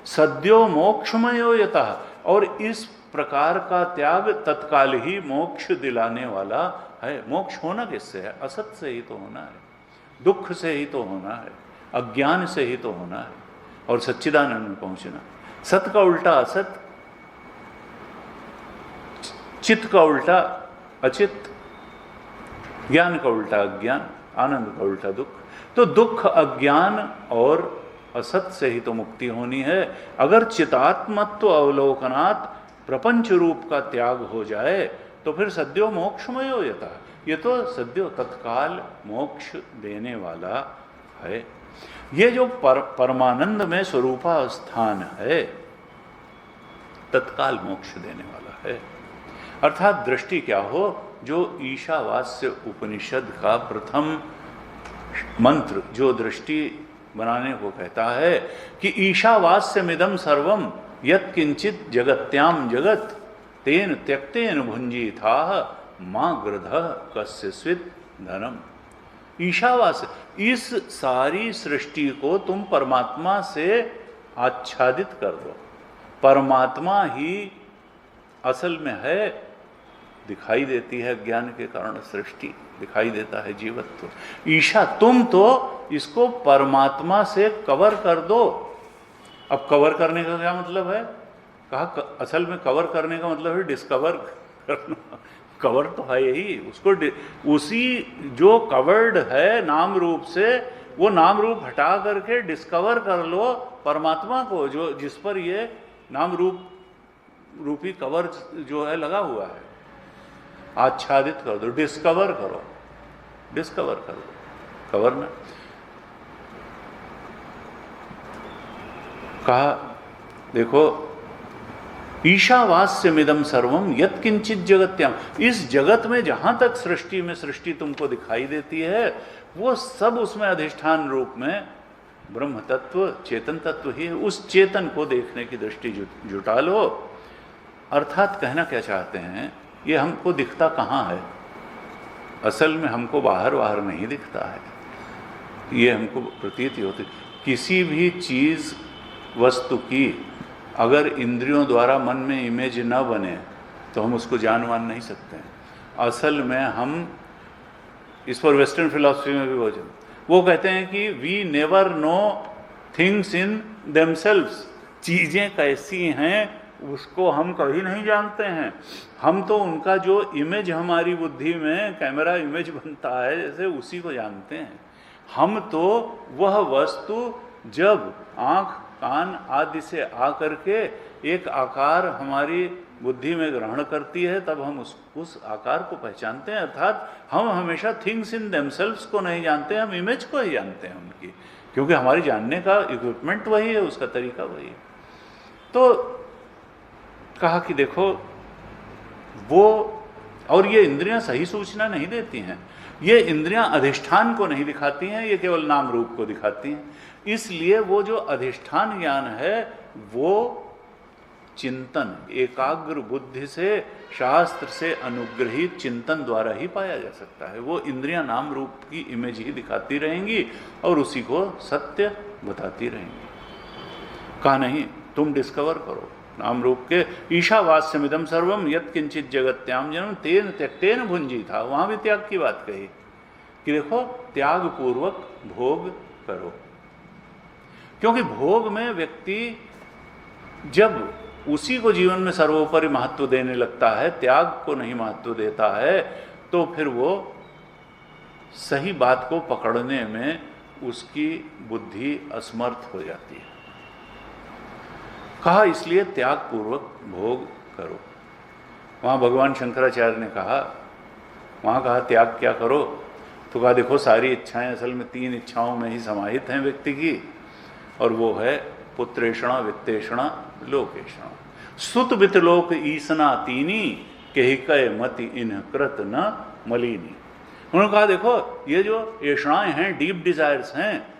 सद्यो मोक्षमयो यतः, और इस प्रकार का त्याग तत्काल ही मोक्ष दिलाने वाला है। मोक्ष होना किससे है? असत से ही तो होना है, दुख से ही तो होना है, अज्ञान से ही तो होना है, और सच्चिदानंद में पहुंचना। सत का उल्टा असत, चित्त का उल्टा अचित, ज्ञान का उल्टा अज्ञान, आनंद का उल्टा दुख। तो दुख, अज्ञान और असत से ही तो मुक्ति होनी है। अगर चितात्मत्व अवलोकनात् प्रपंच रूप का त्याग हो जाए तो फिर सद्यो मोक्षमय हो जाता है। ये तो सद्यो तत्काल मोक्ष देने वाला है। ये जो परमानंद में स्वरूपावस्थान है, तत्काल मोक्ष देने वाला है। अर्थात दृष्टि क्या हो? जो ईशावास्य उपनिषद का प्रथम मंत्र जो दृष्टि बनाने को कहता है कि ईशावास्यमिदं सर्वम यत् किंचित जगत्याम जगत तेन त्यक्तेन भुंजीथाः माँ गृध कस्य स्वित धनम। ईशावास, इस सारी सृष्टि को तुम परमात्मा से आच्छादित कर दो। परमात्मा ही असल में है, दिखाई देती है ज्ञान के कारण, सृष्टि दिखाई देता है जीवत्व। ईशा, तुम तो इसको परमात्मा से कवर कर दो। अब कवर करने का क्या मतलब है? कहा असल में कवर करने का मतलब है डिस्कवर करना। कवर तो है यही, उसको उसी जो कवर्ड है नाम रूप से, वो नाम रूप हटा करके डिस्कवर कर लो परमात्मा को, जो जिस पर ये नाम रूपी कवर जो है लगा हुआ है। आच्छादित कर दो, डिस्कवर करो, डिस्कवर कर दो, कवर ना। कहा देखो, ईशावास्यमिदं सर्वम यत्किंचित जगत्याम, इस जगत में जहां तक सृष्टि में सृष्टि तुमको दिखाई देती है, वो सब उसमें अधिष्ठान रूप में ब्रह्म तत्व, चेतन तत्व ही है। उस चेतन को देखने की दृष्टि जुटा लो। अर्थात कहना क्या चाहते हैं, ये हमको दिखता कहाँ है? असल में हमको बाहर बाहर नहीं दिखता है, ये हमको प्रतीति होती। किसी भी चीज़ वस्तु की अगर इंद्रियों द्वारा मन में इमेज न बने तो हम उसको जान मान नहीं सकते हैं। असल में हम इस पर वेस्टर्न फिलॉसफी में भी वो कहते हैं कि we never know things in themselves, चीज़ें कैसी हैं उसको हम कभी नहीं जानते हैं। हम तो उनका जो इमेज हमारी बुद्धि में कैमरा इमेज बनता है जैसे, उसी को जानते हैं। हम तो वह वस्तु जब आँख कान आदि से आकर के एक आकार हमारी बुद्धि में ग्रहण करती है, तब हम उस आकार को पहचानते हैं। अर्थात हम हमेशा थिंग्स इन देमसेल्व्स को नहीं जानते, हम इमेज को ही जानते हैं उनकी, क्योंकि हमारी जानने का इक्विपमेंट वही है, उसका तरीका वही है। तो कहा कि देखो वो, और ये इंद्रियां सही सूचना नहीं देती हैं, ये इंद्रियां अधिष्ठान को नहीं दिखाती हैं, ये केवल नाम रूप को दिखाती हैं। इसलिए वो जो अधिष्ठान ज्ञान है वो चिंतन, एकाग्र बुद्धि से, शास्त्र से अनुग्रहित चिंतन द्वारा ही पाया जा सकता है। वो इंद्रियां नाम रूप की इमेज ही दिखाती रहेंगी और उसी को सत्य बताती रहेंगी। कहा नहीं, तुम डिस्कवर करो नाम रूप के। ईशावास्यमिदं सर्वम यत्किंचित जगत्याम जनम तेन त्यक्तेन भुंजी था, वहां भी त्याग की बात कही कि देखो त्याग पूर्वक भोग करो, क्योंकि भोग में व्यक्ति जब उसी को जीवन में सर्वोपरि महत्व देने लगता है, त्याग को नहीं महत्व देता है, तो फिर वो सही बात को पकड़ने में उसकी बुद्धि असमर्थ हो जाती है। कहा इसलिए त्याग पूर्वक भोग करो। वहाँ भगवान शंकराचार्य ने कहा, वहाँ कहा त्याग क्या करो, तो कहा देखो सारी इच्छाएं असल में 3 इच्छाओं में ही समाहित हैं व्यक्ति की, और वो है पुत्रेषणा, वित्तेषणा, लोकेषणा। सुत वित्तलोक ईसना तीनी, केहिकय मति इन्ह कृत न मलिनी। उन्होंने कहा देखो ये जो ऐषणाएं हैं, डीप डिजायर्स हैं,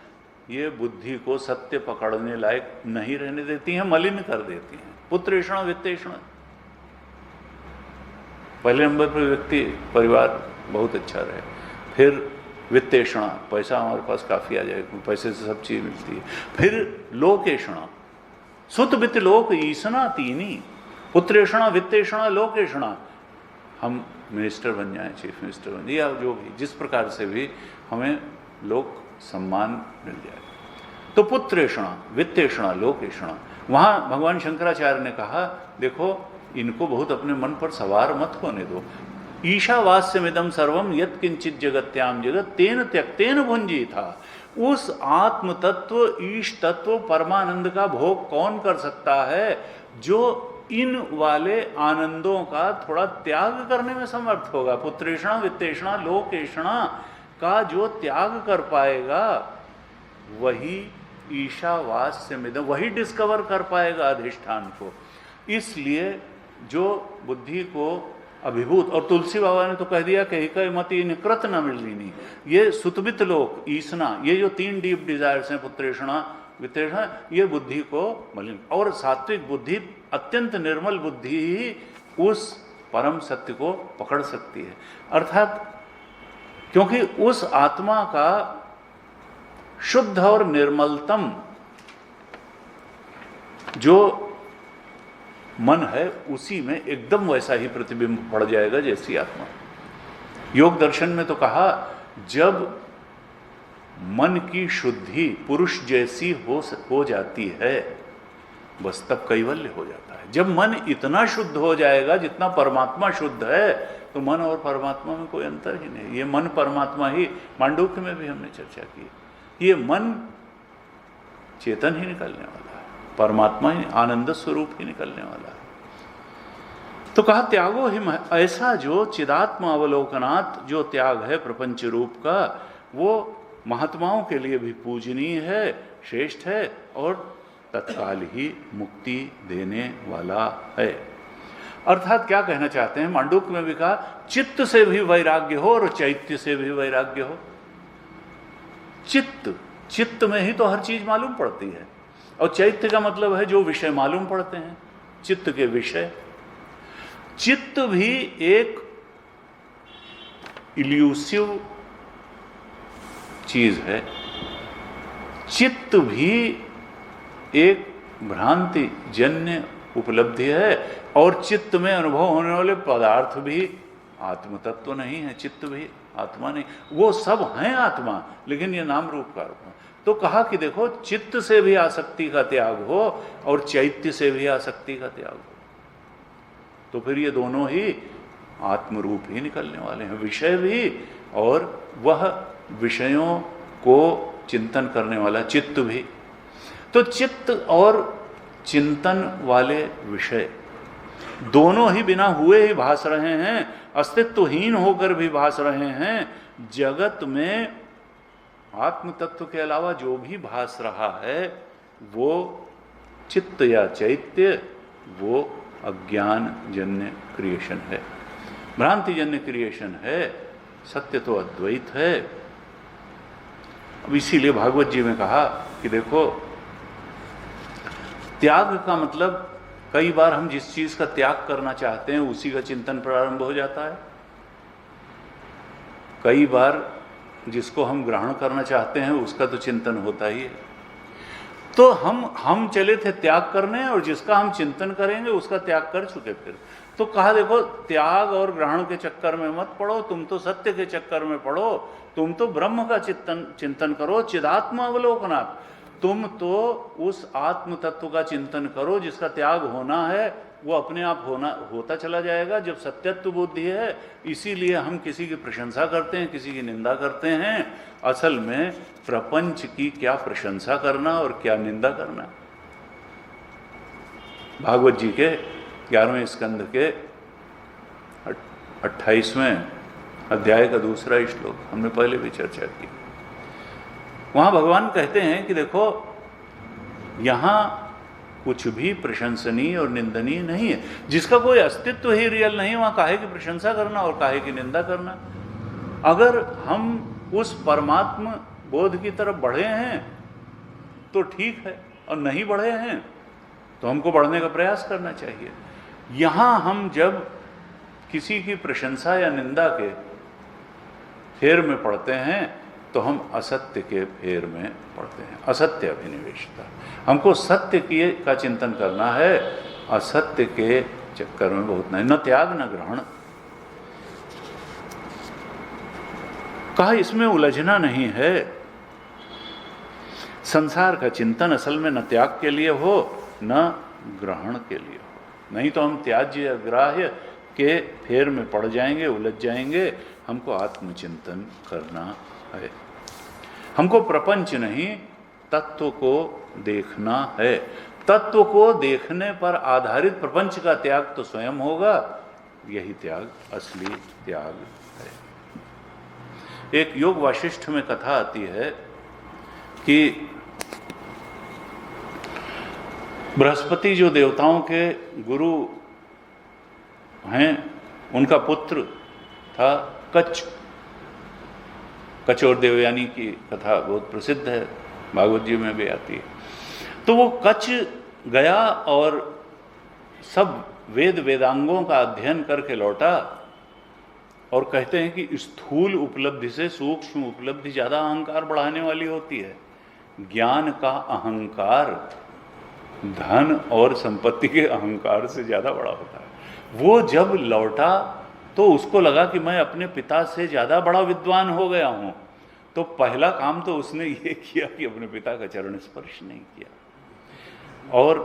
ये बुद्धि को सत्य पकड़ने लायक नहीं रहने देती हैं, मलिन कर देती हैं। पुत्रेषणा, वित्तेषणा, पहले नंबर पर व्यक्ति परिवार बहुत अच्छा रहे, फिर वित्तेषणा, पैसा हमारे पास काफ़ी आ जाए, पैसे से सब चीज़ मिलती है, फिर लोकेषणा, सुत वित्त लोक ईसना तीनी, पुत्रेषणा, वित्तेषणा, लोकेषणा, हम मिनिस्टर बन जाएं, चीफ मिनिस्टर बन जाए, या जो भी जिस प्रकार से भी हमें लोक सम्मान मिल जाए। तो पुत्रेषणा, वित्तेषणा, लोकेषणा, वहाँ भगवान शंकराचार्य ने कहा देखो इनको बहुत अपने मन पर सवार मत होने दो। ईशावास्यमिदं सर्वम यत्किंचित जगत्याम जगत तेन त्यक्तेन भुंजी था। उस आत्म तत्व, ईश तत्व, परमानंद का भोग कौन कर सकता है? जो इन वाले आनंदों का थोड़ा त्याग करने में समर्थ होगा। पुत्रेषणा, वित्तेषणा, लोकेषणा का जो त्याग कर पाएगा वही ईशावास्यमिदं, वही डिस्कवर कर पाएगा अधिष्ठान को। इसलिए जो बुद्धि को अभिभूत, और तुलसी बाबा ने तो कह दिया कि हिकय मति निकृत न मिलनी, ये सुतवित लोक, ईसना, ये जो 3 डीप डिजायर्स हैं, पुत्रेषणा, वित्तेषणा, ये बुद्धि को मलिन, और सात्विक बुद्धि, अत्यंत निर्मल बुद्धि ही उस परम सत्य को पकड़ सकती है। अर्थात क्योंकि उस आत्मा का शुद्ध और निर्मलतम जो मन है उसी में एकदम वैसा ही प्रतिबिंब पड़ जाएगा जैसी आत्मा। योग दर्शन में तो कहा, जब मन की शुद्धि पुरुष जैसी हो जाती है, बस तब कैवल्य हो जाता है। जब मन इतना शुद्ध हो जाएगा जितना परमात्मा शुद्ध है, तो मन और परमात्मा में कोई अंतर ही नहीं। ये मन परमात्मा ही, मांडूक्य में भी हमने चर्चा की, ये मन चेतन ही निकलने वाला है, परमात्मा ही, आनंद स्वरूप ही निकलने वाला है। तो कहा त्यागो ही ऐसा जो चिदात्मा अवलोकनात् जो त्याग है प्रपंच रूप का, वो महात्माओं के लिए भी पूजनीय है, श्रेष्ठ है और तत्काल ही मुक्ति देने वाला है। अर्थात क्या कहना चाहते हैं, मांडूक्य में भी कहा, चित्त से भी वैराग्य हो और चैत्य से भी वैराग्य हो। चित्त में ही तो हर चीज मालूम पड़ती है, और चैत्य का मतलब है जो विषय मालूम पड़ते हैं, चित्त के विषय। चित्त भी एक इल्यूसिव चीज है, चित्त भी एक भ्रांति जन्य उपलब्धि है, और चित्त में अनुभव होने वाले पदार्थ भी आत्म तत्व नहीं है, चित्त भी आत्मा नहीं, वो सब हैं आत्मा, लेकिन ये नाम रूप का रूप है। तो कहा कि देखो, चित्त से भी आसक्ति का त्याग हो और चैत्य से भी आसक्ति का त्याग हो, तो फिर ये दोनों ही आत्मरूप ही निकलने वाले हैं, विषय भी और वह विषयों को चिंतन करने वाला चित्त भी। तो चित्त और चिंतन वाले विषय दोनों ही बिना हुए ही भास रहे हैं, अस्तित्वहीन होकर भी भास रहे हैं। जगत में आत्म तत्व के अलावा जो भी भास रहा है वो चित्त या चैत्य, वो अज्ञान जन्य क्रिएशन है, भ्रांति जन्य क्रिएशन है। सत्य तो अद्वैत है। अब इसीलिए भागवत जी में कहा कि देखो, त्याग का मतलब, कई बार हम जिस चीज का त्याग करना चाहते हैं उसी का चिंतन प्रारंभ हो जाता है, कई बार जिसको हम ग्रहण करना चाहते हैं उसका तो चिंतन होता ही है। तो हम चले थे त्याग करने, और जिसका हम चिंतन करेंगे उसका त्याग कर चुके फिर। तो कहा देखो, त्याग और ग्रहण के चक्कर में मत पड़ो, तुम तो सत्य के चक्कर में पड़ो, तुम तो ब्रह्म का चिंतन करो, चिदात्मा अवलोकनात्, तुम तो उस आत्म तत्व का चिंतन करो जिसका त्याग होना है, वो अपने आप होता चला जाएगा जब सत्यत्व बुद्धि है। इसीलिए हम किसी की प्रशंसा करते हैं, किसी की निंदा करते हैं। असल में प्रपंच की क्या प्रशंसा करना और क्या निंदा करना। भागवत जी के 11वें स्कंध के 28वें अध्याय का दूसरा श्लोक हमने पहले भी चर्चा की। वहां भगवान कहते हैं कि देखो, यहां कुछ भी प्रशंसनीय और निंदनीय नहीं है। जिसका कोई अस्तित्व ही रियल नहीं, वहां काहे की प्रशंसा करना और काहे की निंदा करना। अगर हम उस परमात्म बोध की तरफ बढ़े हैं तो ठीक है, और नहीं बढ़े हैं तो हमको बढ़ने का प्रयास करना चाहिए। यहां हम जब किसी की प्रशंसा या निंदा के फेर में पड़ते हैं तो हम असत्य के फेर में पड़ते हैं, असत्य अभिनिवेशता। हमको सत्य का चिंतन करना है, असत्य के चक्कर में बहुत नहीं, न त्याग न ग्रहण। कहा इसमें उलझना नहीं है। संसार का चिंतन असल में न त्याग के लिए हो न ग्रहण के लिए हो, नहीं तो हम त्याज्य या ग्राह्य के फेर में पड़ जाएंगे, उलझ जाएंगे। हमको आत्मचिंतन करना है, हमको प्रपंच नहीं तत्व को देखना है। तत्व को देखने पर आधारित प्रपंच का त्याग तो स्वयं होगा, यही त्याग असली त्याग है। एक योग वाशिष्ठ में कथा आती है कि बृहस्पति जो देवताओं के गुरु हैं, उनका पुत्र था कच्छ। कच्छ और देवयानी की कथा बहुत प्रसिद्ध है, भागवत जी में भी आती है। तो वो कच्छ गया और सब वेद वेदांगों का अध्ययन करके लौटा और कहते हैं कि स्थूल उपलब्धि से सूक्ष्म उपलब्धि ज़्यादा अहंकार बढ़ाने वाली होती है। ज्ञान का अहंकार धन और संपत्ति के अहंकार से ज़्यादा बड़ा होता है। वो जब लौटा तो उसको लगा कि मैं अपने पिता से ज़्यादा बड़ा विद्वान हो गया हूँ। तो पहला काम तो उसने ये किया कि अपने पिता का चरण स्पर्श नहीं किया। और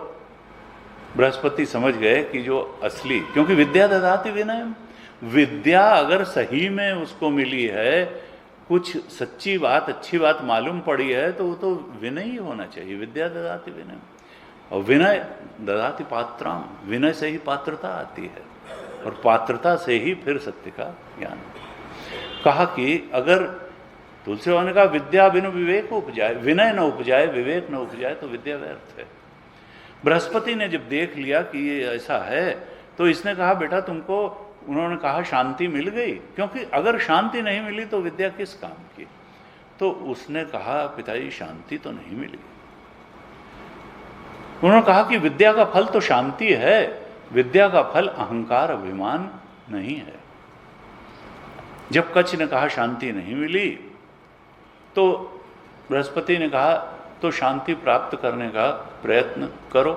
बृहस्पति समझ गए कि जो असली, क्योंकि विद्या ददाति विनयम, विद्या अगर सही में उसको मिली है, कुछ सच्ची बात अच्छी बात मालूम पड़ी है, तो वो तो विनय ही होना चाहिए। विद्या ददाति विनय, और विनय ददाति पात्राम, विनय से ही पात्रता आती है और पात्रता से ही फिर सत्य का ज्ञान। कहा कि अगर तुलसी ने कहा विद्या बिनु विवेक उपजाए, विनय न उपजाए विवेक न उपजाए तो विद्या व्यर्थ है। बृहस्पति ने जब देख लिया कि ये ऐसा है तो इसने कहा बेटा तुमको, उन्होंने कहा शांति मिल गई, क्योंकि अगर शांति नहीं मिली तो विद्या किस काम की। तो उसने कहा पिताजी शांति तो नहीं मिली। उन्होंने कहा कि विद्या का फल तो शांति है, विद्या का फल अहंकार अभिमान नहीं है। जब कच्छ ने कहा शांति नहीं मिली तो बृहस्पति ने कहा तो शांति प्राप्त करने का प्रयत्न करो।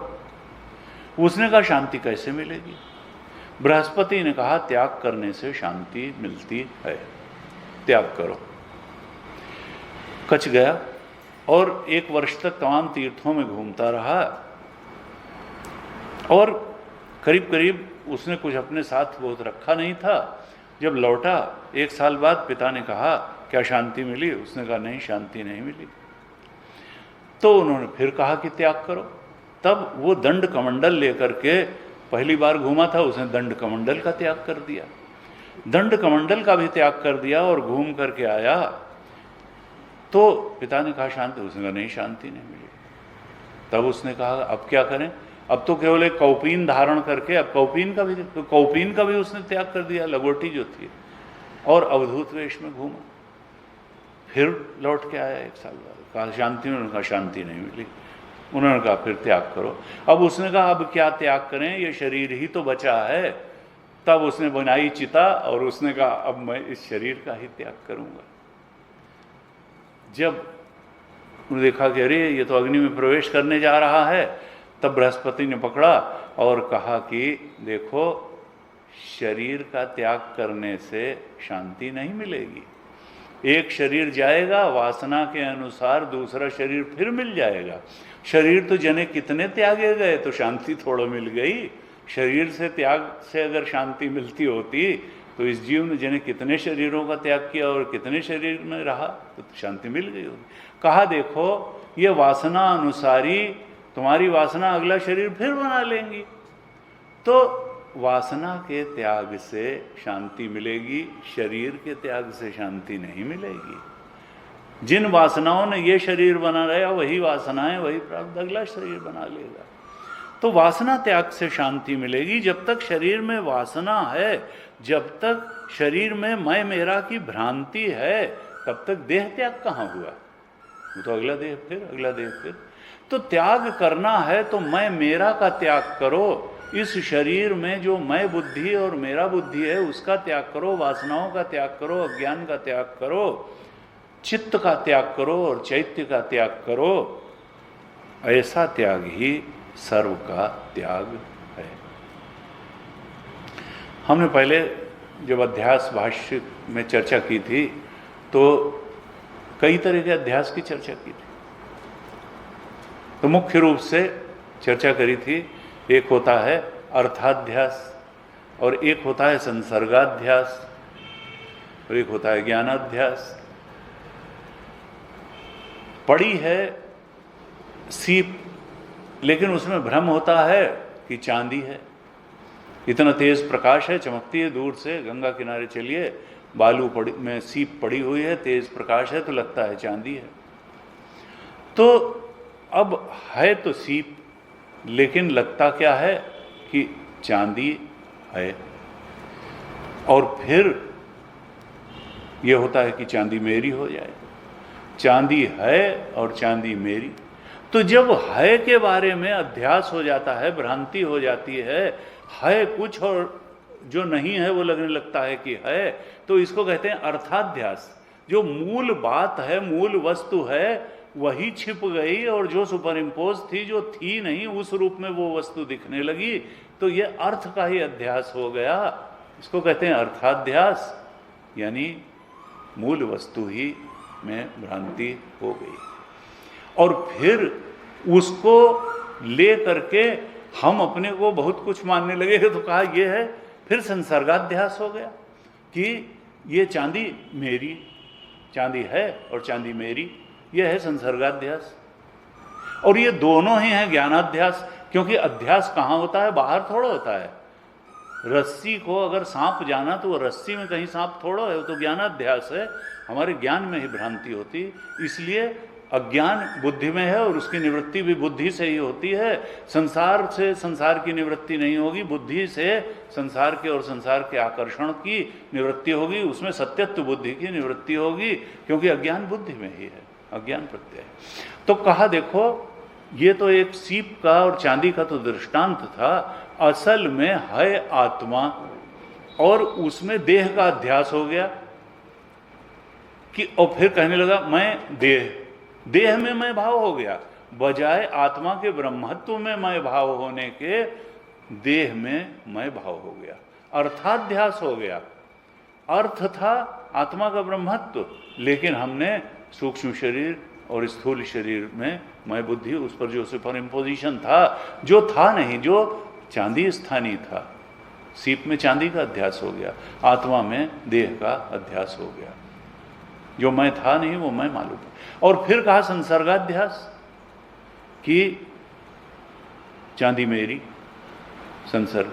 उसने कहा शांति कैसे मिलेगी? बृहस्पति ने कहा त्याग करने से शांति मिलती है, त्याग करो। कच्छ गया और 1 वर्ष तक तमाम तीर्थों में घूमता रहा और करीब करीब उसने कुछ अपने साथ बहुत रखा नहीं था। जब लौटा 1 साल बाद पिता ने कहा क्या शांति मिली? उसने कहा नहीं, शांति नहीं मिली। तो उन्होंने फिर कहा कि त्याग करो। तब वो दंड कमंडल लेकर के, पहली बार घूमा था उसने दंड कमंडल का त्याग कर दिया, दंड कमंडल का भी त्याग कर दिया और घूम करके आया। तो पिता ने कहा शांति, उसने कहा नहीं, शांति नहीं मिली। तब उसने कहा अब क्या करें? अब तो केवल एक कौपीन धारण करके, अब कौपीन का भी उसने त्याग कर दिया, लगोटी जो थी, और अवधूत वेश में घूमा। फिर लौट के आया 1 साल बाद, कहा शांति, उन्होंने कहा शांति नहीं मिली। उन्होंने कहा फिर त्याग करो। अब उसने कहा अब क्या त्याग करें, ये शरीर ही तो बचा है। तब उसने बनाई चिता और उसने कहा अब मैं इस शरीर का ही त्याग करूंगा। जब उन्होंने देखा कि अरे ये तो अग्नि में प्रवेश करने जा रहा है, तब बृहस्पति ने पकड़ा और कहा कि देखो शरीर का त्याग करने से शांति नहीं मिलेगी। एक शरीर जाएगा, वासना के अनुसार दूसरा शरीर फिर मिल जाएगा। शरीर तो जने कितने त्यागे गए तो शांति थोड़ा मिल गई। शरीर से त्याग से अगर शांति मिलती होती तो इस जीव ने जने कितने शरीरों का त्याग किया और कितने शरीर में रहा तो शांति मिल गई होगी। कहा देखो ये वासना अनुसारी तुम्हारी वासना अगला शरीर फिर बना लेंगी, तो वासना के त्याग से शांति मिलेगी, शरीर के त्याग से शांति नहीं मिलेगी। जिन वासनाओं ने ये शरीर बना रहा वही वासनाएं वही प्राप्त अगला शरीर बना लेगा। तो वासना त्याग से शांति मिलेगी। जब तक शरीर में वासना है, जब तक शरीर में मैं मेरा की भ्रांति है, तब तक देह त्याग कहाँ हुआ? वो तो अगला देह फिर, अगला देह फिर। तो त्याग करना है तो मैं मेरा का त्याग करो। इस शरीर में जो मैं बुद्धि और मेरा बुद्धि है उसका त्याग करो, वासनाओं का त्याग करो, अज्ञान का त्याग करो, चित्त का त्याग करो और चैत्य का त्याग करो। ऐसा त्याग ही सर्व का त्याग है। हमने पहले जब अध्यास भाष्य में चर्चा की थी तो कई तरह के अध्यास की चर्चा की थी। तो मुख्य रूप से चर्चा करी थी, एक होता है अर्थाध्यास और एक होता है संसर्गाध्यास और एक होता है ज्ञानाध्यास। पड़ी है सीप, लेकिन उसमें भ्रम होता है कि चांदी है। इतना तेज प्रकाश है, चमकती है दूर से, गंगा किनारे चलिए, बालू में सीप पड़ी हुई है, तेज प्रकाश है तो लगता है चांदी है। तो अब है तो सीप, लेकिन लगता क्या है कि चांदी है। और फिर यह होता है कि चांदी मेरी हो जाए। चांदी है और चांदी मेरी। तो जब है के बारे में अध्यास हो जाता है, भ्रांति हो जाती है कुछ और जो नहीं है वो लगने लगता है कि है, तो इसको कहते हैं अर्थाध्यास। जो मूल बात है, मूल वस्तु है, वही छिप गई और जो सुपर इम्पोज थी, जो थी नहीं, उस रूप में वो वस्तु दिखने लगी, तो ये अर्थ का ही अध्यास हो गया। इसको कहते हैं अर्थाध्यास, यानी मूल वस्तु ही में भ्रांति हो गई। और फिर उसको ले करके हम अपने को बहुत कुछ मानने लगे, तो कहा ये है, फिर संसर्गाध्यास हो गया कि ये चांदी मेरी, चांदी है और चांदी मेरी, ये है संसर्गाध्यास। और ये दोनों ही हैं ज्ञानाध्यास, क्योंकि अध्यास कहाँ होता है, बाहर थोड़ा होता है। रस्सी को अगर सांप जाना तो वो रस्सी में कहीं सांप थोड़ा है, वो तो ज्ञानाध्यास है। हमारे ज्ञान में ही भ्रांति होती, इसलिए अज्ञान बुद्धि में है और उसकी निवृत्ति भी बुद्धि से ही होती है। संसार से संसार की निवृत्ति नहीं होगी, बुद्धि से संसार के और संसार के आकर्षण की निवृत्ति होगी, उसमें सत्यत्व बुद्धि की निवृत्ति होगी, क्योंकि अज्ञान बुद्धि में ही है, अज्ञान प्रत्यय। तो कहा देखो, ये तो एक सीप का और चांदी का तो दृष्टांत था, असल में है आत्मा, और उसमें देह का अध्यास हो गया कि, और फिर कहने लगा मैं देह में मैं भाव हो गया, बजाय आत्मा के ब्रह्मत्व में मैं भाव होने के देह में मैं भाव हो गया, अर्थाध्यास हो गया। अर्थ था आत्मा का ब्रह्मत्व, लेकिन हमने सूक्ष्म शरीर और स्थूल शरीर में मैं बुद्धि, उस पर जो सुपर इम्पोजिशन था, जो था नहीं, जो चांदी स्थानीय था, सीप में चांदी का अध्यास हो गया, आत्मा में देह का अध्यास हो गया, जो मैं था नहीं वो मैं मालूम। और फिर कहा संसर्गाध्यास कि चांदी मेरी, संसर्ग।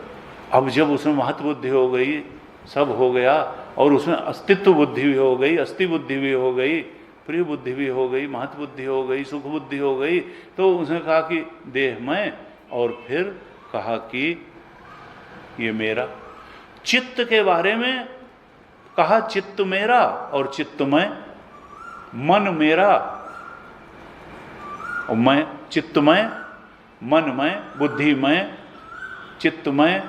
अब जब उसमें महत्व बुद्धि हो गई, सब हो गया, और उसमें अस्तित्व बुद्धि भी हो गई, अस्थि बुद्धि भी हो गई, प्रिय बुद्धि भी हो गई, महत्व बुद्धि हो गई, सुख बुद्धि हो गई, तो उसने कहा कि देह मैं, और फिर कहा कि ये मेरा। चित्त के बारे में कहा चित्त मेरा और चित्तमय, मन मेरा और मैं, चित्तमय, मनमय, बुद्धिमय, चित्तमय,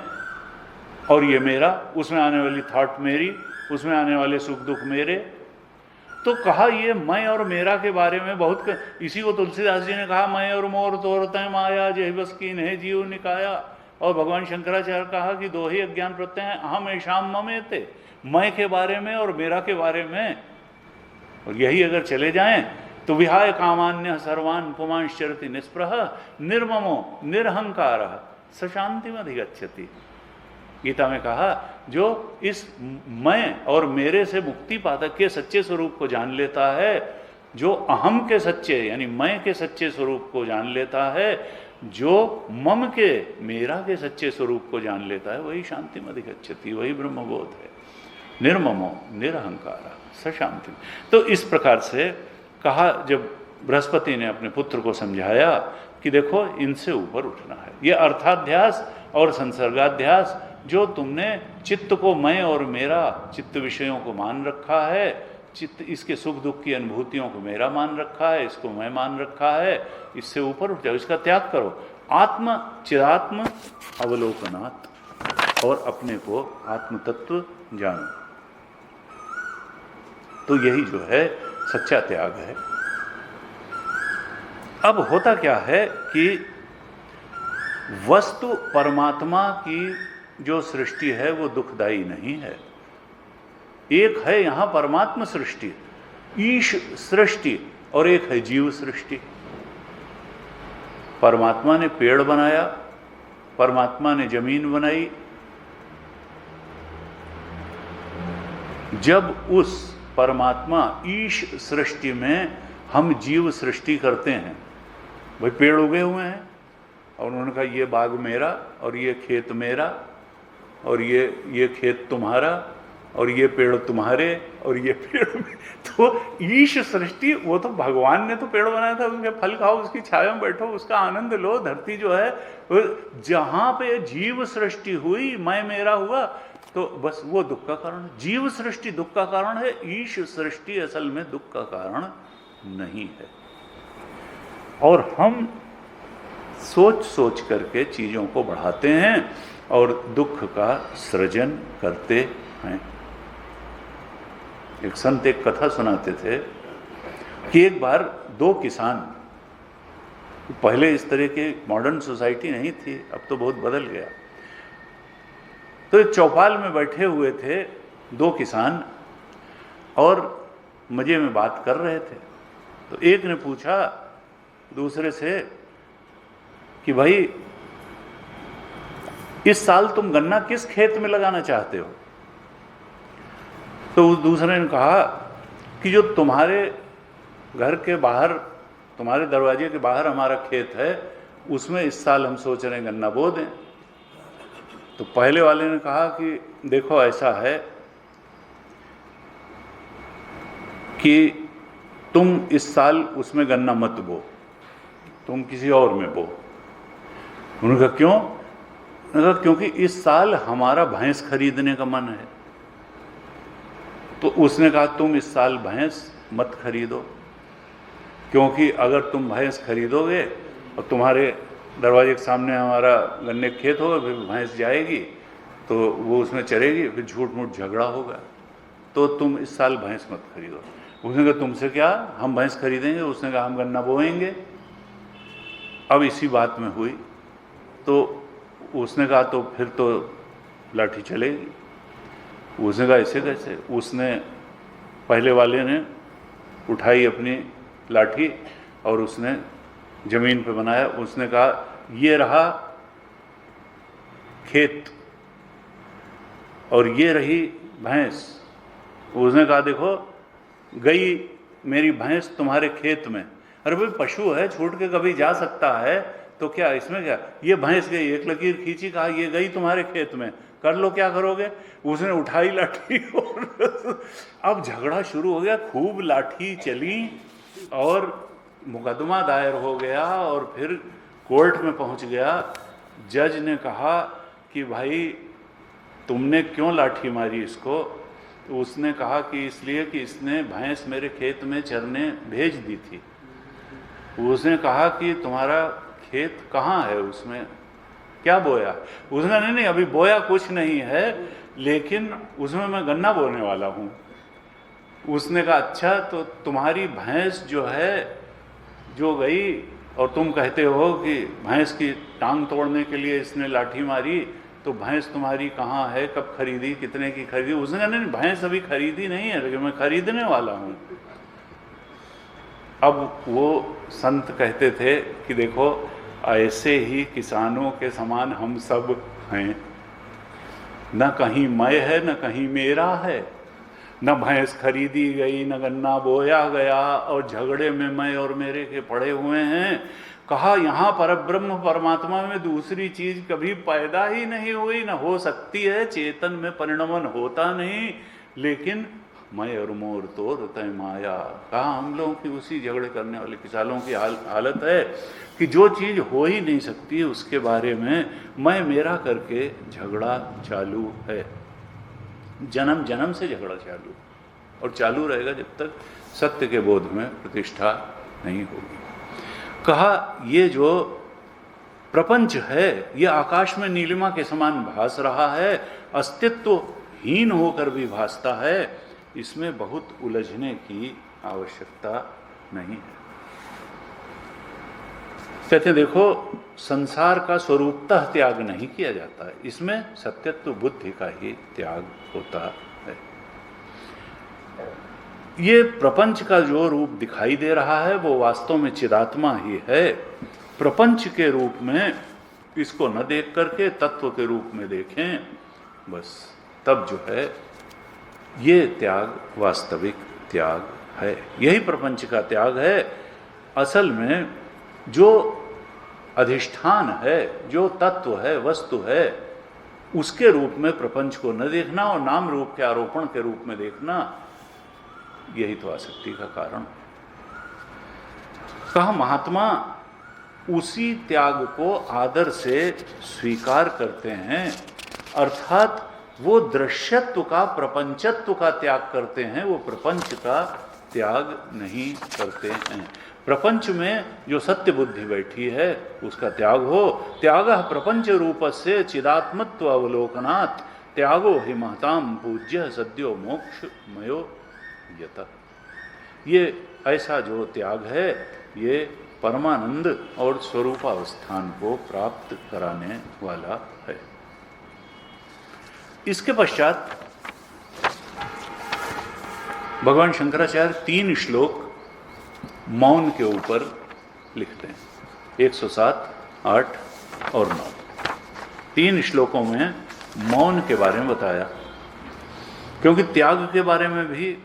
और ये मेरा, उसमें आने वाली थॉट मेरी, उसमें आने वाले सुख दुख मेरे। तो कहा ये मैं और मेरा के बारे में बहुत इसी को तुलसीदास जी ने कहा, मैं और मोर तोरते माया जय बस की नहीं जीव निकाया। और भगवान शंकराचार्य कहा कि दो ही अज्ञान प्रत्यय हैं, अहम ऐशाम ममेते, मैं के बारे में और मेरा के बारे में। और यही अगर चले जाएं तो विहाय कामान्य सर्वान पुमांश्चरति निस्पृह निर्ममो निरहंकार सशांतिम अधिगच्छति। गीता में कहा जो इस मैं और मेरे से मुक्ति पातक के सच्चे स्वरूप को जान लेता है, जो अहम के सच्चे यानी मैं के सच्चे स्वरूप को जान लेता है, जो मम के मेरा के सच्चे स्वरूप को जान लेता है, वही शांति में अधिगच्छति, वही ब्रह्मबोध है। निर्ममो निरहंकार सशांति। तो इस प्रकार से कहा, जब बृहस्पति ने अपने पुत्र को समझाया कि देखो इनसे ऊपर उठना है, ये अर्थाध्यास और संसर्गाध्यास, जो तुमने चित्त को मैं और मेरा, चित्त विषयों को मान रखा है, चित्त इसके सुख दुख की अनुभूतियों को मेरा मान रखा है, इसको मैं मान रखा है, इससे ऊपर उठ जाओ, इसका त्याग करो। आत्म चिरात्म अवलोकनात्, और अपने को आत्म तत्व जानो। तो यही जो है सच्चा त्याग है। अब होता क्या है कि वस्तु परमात्मा की जो सृष्टि है वो दुखदायी नहीं है। एक है यहां परमात्मा सृष्टि, ईश सृष्टि, और एक है जीव सृष्टि। परमात्मा ने पेड़ बनाया, परमात्मा ने जमीन बनाई। जब उस परमात्मा ईश सृष्टि में हम जीव सृष्टि करते हैं, भाई पेड़ उगे हुए हैं और उन्होंने कहा ये बाग मेरा और ये खेत मेरा और ये खेत तुम्हारा और ये पेड़ तुम्हारे और ये पेड़ तो ईश सृष्टि, वो तो भगवान ने तो पेड़ बनाया था, उसके फल खाओ, उसकी छाया में बैठो, उसका आनंद लो। धरती जो है जहां पे जीव सृष्टि हुई, मैं मेरा हुआ, तो बस वो दुख का कारण। जीव सृष्टि दुख का कारण है, ईश सृष्टि असल में दुख का कारण नहीं है। और हम सोच सोच करके चीज़ों को बढ़ाते हैं और दुख का सृजन करते हैं। एक संत एक कथा सुनाते थे कि एक बार दो किसान, पहले इस तरह की मॉडर्न सोसाइटी नहीं थी, अब तो बहुत बदल गया, तो एक चौपाल में बैठे हुए थे दो किसान और मजे में बात कर रहे थे। तो एक ने पूछा दूसरे से कि भाई इस साल तुम गन्ना किस खेत में लगाना चाहते हो? तो उस दूसरे ने कहा कि जो तुम्हारे घर के बाहर, तुम्हारे दरवाजे के बाहर हमारा खेत है, उसमें इस साल हम सोच रहे हैं गन्ना बो दें। तो पहले वाले ने कहा कि देखो ऐसा है कि तुम इस साल उसमें गन्ना मत बो, तुम किसी और में बो। उन्होंने कहा क्यों? उन्होंने कहा क्योंकि इस साल हमारा भैंस खरीदने का मन है। तो उसने कहा तुम इस साल भैंस मत खरीदो, क्योंकि अगर तुम भैंस खरीदोगे और तुम्हारे दरवाजे के सामने हमारा गन्ने का खेत होगा, फिर भैंस जाएगी तो वो उसमें चरेगी, फिर झूठ मूठ झगड़ा होगा, तो तुम इस साल भैंस मत खरीदो। उसने कहा तुमसे क्या, हम भैंस खरीदेंगे? उसने कहा हम गन्ना बोएंगे। अब इसी बात में हुई, तो उसने कहा तो फिर तो लाठी चलेगी। उसने कहा ऐसे कैसे? उसने, पहले वाले ने उठाई अपनी लाठी और उसने जमीन पे बनाया। उसने कहा ये रहा खेत और ये रही भैंस। उसने कहा देखो गई मेरी भैंस तुम्हारे खेत में। अरे भाई पशु है, छूट के कभी जा सकता है, तो क्या इसमें क्या? ये भैंस गई, एक लकीर खींची, कहा ये गई तुम्हारे खेत में, कर लो क्या करोगे। उसने उठाई लाठी और अब झगड़ा शुरू हो गया, खूब लाठी चली और मुकदमा दायर हो गया और फिर कोर्ट में पहुंच गया। जज ने कहा कि भाई तुमने क्यों लाठी मारी इसको? तो उसने कहा कि इसलिए कि इसने भैंस मेरे खेत में चरने भेज दी थी। उसने कहा कि तुम्हारा खेत कहाँ है, उसमें क्या बोया? उसने नहीं अभी बोया कुछ नहीं है, लेकिन उसमें मैं गन्ना बोने वाला हूँ। उसने कहा अच्छा, तो तुम्हारी भैंस जो है जो गई और तुम कहते हो कि भैंस की टांग तोड़ने के लिए इसने लाठी मारी, तो भैंस तुम्हारी कहाँ है, कब खरीदी, कितने की खरीदी? उसने कहा नहीं भैंस अभी खरीदी नहीं है, लेकिन मैं खरीदने वाला हूँ। अब वो संत कहते थे कि देखो ऐसे ही किसानों के समान हम सब हैं, न कहीं मैं है न कहीं मेरा है, न भैंस खरीदी गई न गन्ना बोया गया और झगड़े में मैं और मेरे के पड़े हुए हैं। कहा यहाँ परब्रह्म परमात्मा में दूसरी चीज कभी पैदा ही नहीं हुई, न हो सकती है, चेतन में परिणमन होता नहीं, लेकिन मैं और मोर तोर तय माया। कहा हम लोगों की उसी झगड़े करने वाले किसानों की हालत है कि जो चीज़ हो ही नहीं सकती उसके बारे में मैं मेरा करके झगड़ा चालू है। जन्म जन्म से झगड़ा चालू और चालू रहेगा जब तक सत्य के बोध में प्रतिष्ठा नहीं होगी। कहा ये जो प्रपंच है ये आकाश में नीलिमा के समान भास रहा है, अस्तित्वहीन होकर भी भासता है, इसमें बहुत उलझने की आवश्यकता नहीं है। कहते देखो संसार का स्वरूपतः त्याग नहीं किया जाता है, इसमें सत्यत्व बुद्धि का ही त्याग होता है। ये प्रपंच का जो रूप दिखाई दे रहा है वो वास्तव में चिदात्मा ही है। प्रपंच के रूप में इसको न देख करके तत्व के रूप में देखें, बस तब जो है ये त्याग वास्तविक त्याग है। यही प्रपंच का त्याग है। असल में जो अधिष्ठान है, जो तत्व है, वस्तु है, उसके रूप में प्रपंच को न देखना और नाम रूप के आरोपण के रूप में देखना, यही तो आसक्ति का कारण। कहा महात्मा उसी त्याग को आदर से स्वीकार करते हैं, अर्थात वो दृश्यत्व का, प्रपंचत्व का त्याग करते हैं, वो प्रपंच का त्याग नहीं करते हैं। प्रपंच में जो सत्य बुद्धि बैठी है उसका त्याग हो। त्यागः प्रपंच रूपस्य चिदात्मत्व अवलोकनात् त्यागो हि महताम पूज्य सद्यो मोक्ष मयो यत। ये ऐसा जो त्याग है ये परमानंद और स्वरूपावस्थान को प्राप्त कराने वाला है। इसके पश्चात भगवान शंकराचार्य 3 श्लोक मौन के ऊपर लिखते हैं, 107, 8 और 9। 3 श्लोकों में मौन के बारे में बताया, क्योंकि त्याग के बारे में भी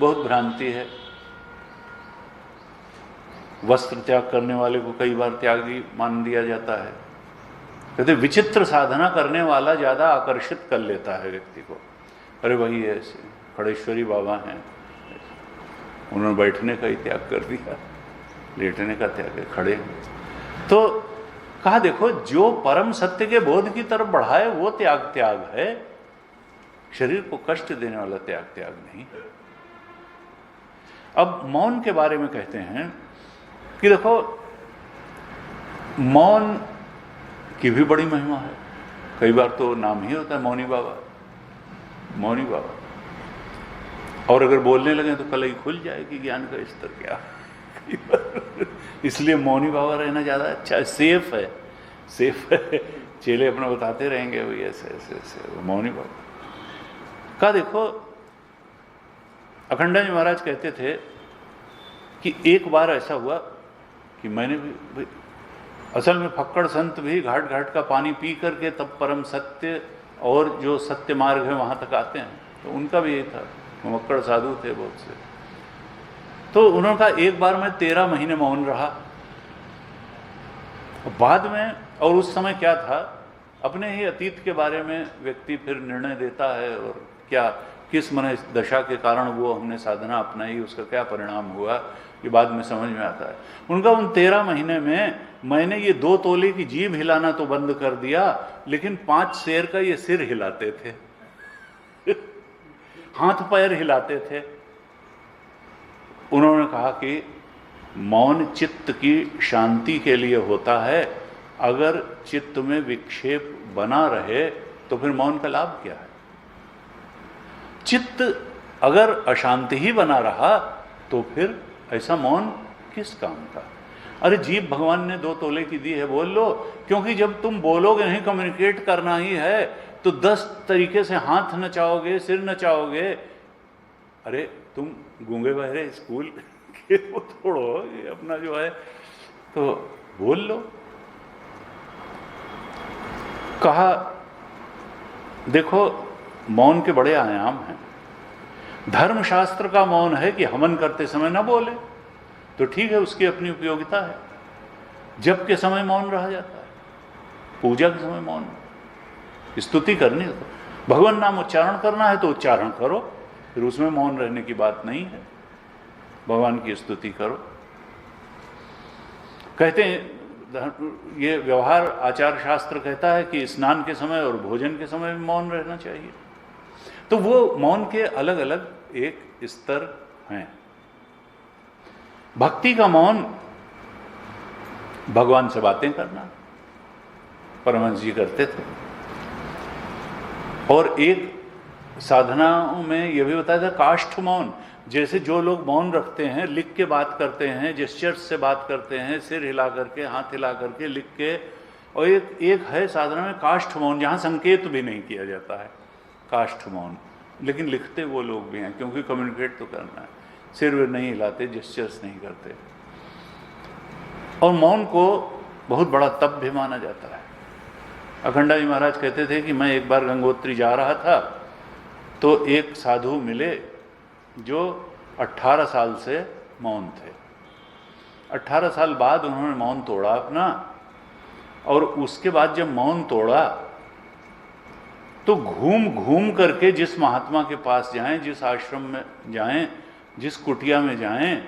बहुत भ्रांति है। वस्त्र त्याग करने वाले को कई बार त्यागी मान दिया जाता है। कहते विचित्र साधना करने वाला ज़्यादा आकर्षित कर लेता है व्यक्ति को। अरे वही ऐसे खड़ेश्वरी बाबा हैं, उन्होंने बैठने का ही त्याग कर दिया, लेटने का त्याग है, खड़े। तो कहा देखो जो परम सत्य के बोध की तरफ बढ़ाए वो त्याग है, शरीर को कष्ट देने वाला त्याग नहीं। अब मौन के बारे में कहते हैं कि देखो मौन की भी बड़ी महिमा है। कई बार तो नाम ही होता है मौनी बाबा, मौनी बाबा। और अगर बोलने लगे तो कल ही खुल जाएगी ज्ञान का स्तर क्या। इसलिए मौनी बाबा रहना ज़्यादा अच्छा है, सेफ है, सेफ है। चेले अपना बताते रहेंगे भाई ऐसे ऐसे ऐसे। मौनी बाबा का देखो अखंडानंद महाराज कहते थे कि एक बार ऐसा हुआ कि मैंने भी असल में फक्कड़ संत भी घाट घाट का पानी पी करके तब परम सत्य और जो सत्य मार्ग है वहाँ तक आते हैं, तो उनका भी यही था। मक्कड़ साधु थे बहुत से। तो उन्होंने कहा एक बार मैं 13 महीने मौन रहा। बाद में, और उस समय क्या था, अपने ही अतीत के बारे में व्यक्ति फिर निर्णय देता है और क्या किस मन दशा के कारण वो हमने साधना अपनाई, उसका क्या परिणाम हुआ, ये बाद में समझ में आता है। उनका उन 13 महीने में मैंने ये 2 तोले की जीभ हिलाना तो बंद कर दिया, लेकिन 5 शेर का ये सिर हिलाते थे, हाथ पैर हिलाते थे। उन्होंने कहा कि मौन चित्त की शांति के लिए होता है। अगर चित्त में विक्षेप बना रहे तो फिर मौन का लाभ क्या है। चित्त अगर अशांति ही बना रहा तो फिर ऐसा मौन किस काम का। अरे जीभ भगवान ने 2 तोले की दी है, बोल लो, क्योंकि जब तुम बोलोगे नहीं, कम्युनिकेट करना ही है, तो 10 तरीके से हाथ नचाओगे, सिर नचाओगे। अरे तुम गूंगे बहरे स्कूल के वो छोड़ो, ये अपना जो है तो बोल लो। कहा देखो मौन के बड़े आयाम हैं। धर्मशास्त्र का मौन है कि हवन करते समय न बोले, तो ठीक है, उसकी अपनी उपयोगिता है। जप के समय मौन रहा जाता है, पूजा के समय मौन, स्तुति करनी है तो भगवान नाम उच्चारण करना है तो उच्चारण करो, फिर उसमें मौन रहने की बात नहीं है, भगवान की स्तुति करो। कहते हैं ये व्यवहार आचार शास्त्र कहता है कि स्नान के समय और भोजन के समय में मौन रहना चाहिए। तो वो मौन के अलग अलग एक स्तर हैं। भक्ति का मौन भगवान से बातें करना, परमहंस जी करते थे। और एक साधनाओं में यह भी बताया था काष्ठ मौन, जैसे जो लोग मौन रखते हैं, लिख के बात करते हैं, जेस्चर्स से बात करते हैं, सिर हिला करके, हाथ हिला करके, लिख के। और एक है साधना में काष्ठ मौन, जहाँ संकेत भी नहीं किया जाता है, काष्ठ मौन, लेकिन लिखते वो लोग भी हैं, क्योंकि कम्युनिकेट तो करना है, सिर वे नहीं हिलाते, जेस्चर्स नहीं करते। और मौन को बहुत बड़ा तप भी माना जाता है। अखंडा जी महाराज कहते थे कि मैं एक बार गंगोत्री जा रहा था तो एक साधु मिले जो 18 साल से मौन थे। 18 साल बाद उन्होंने मौन तोड़ा अपना, और उसके बाद जब मौन तोड़ा तो घूम घूम करके जिस महात्मा के पास जाएं, जिस आश्रम में जाएं, जिस कुटिया में जाएं,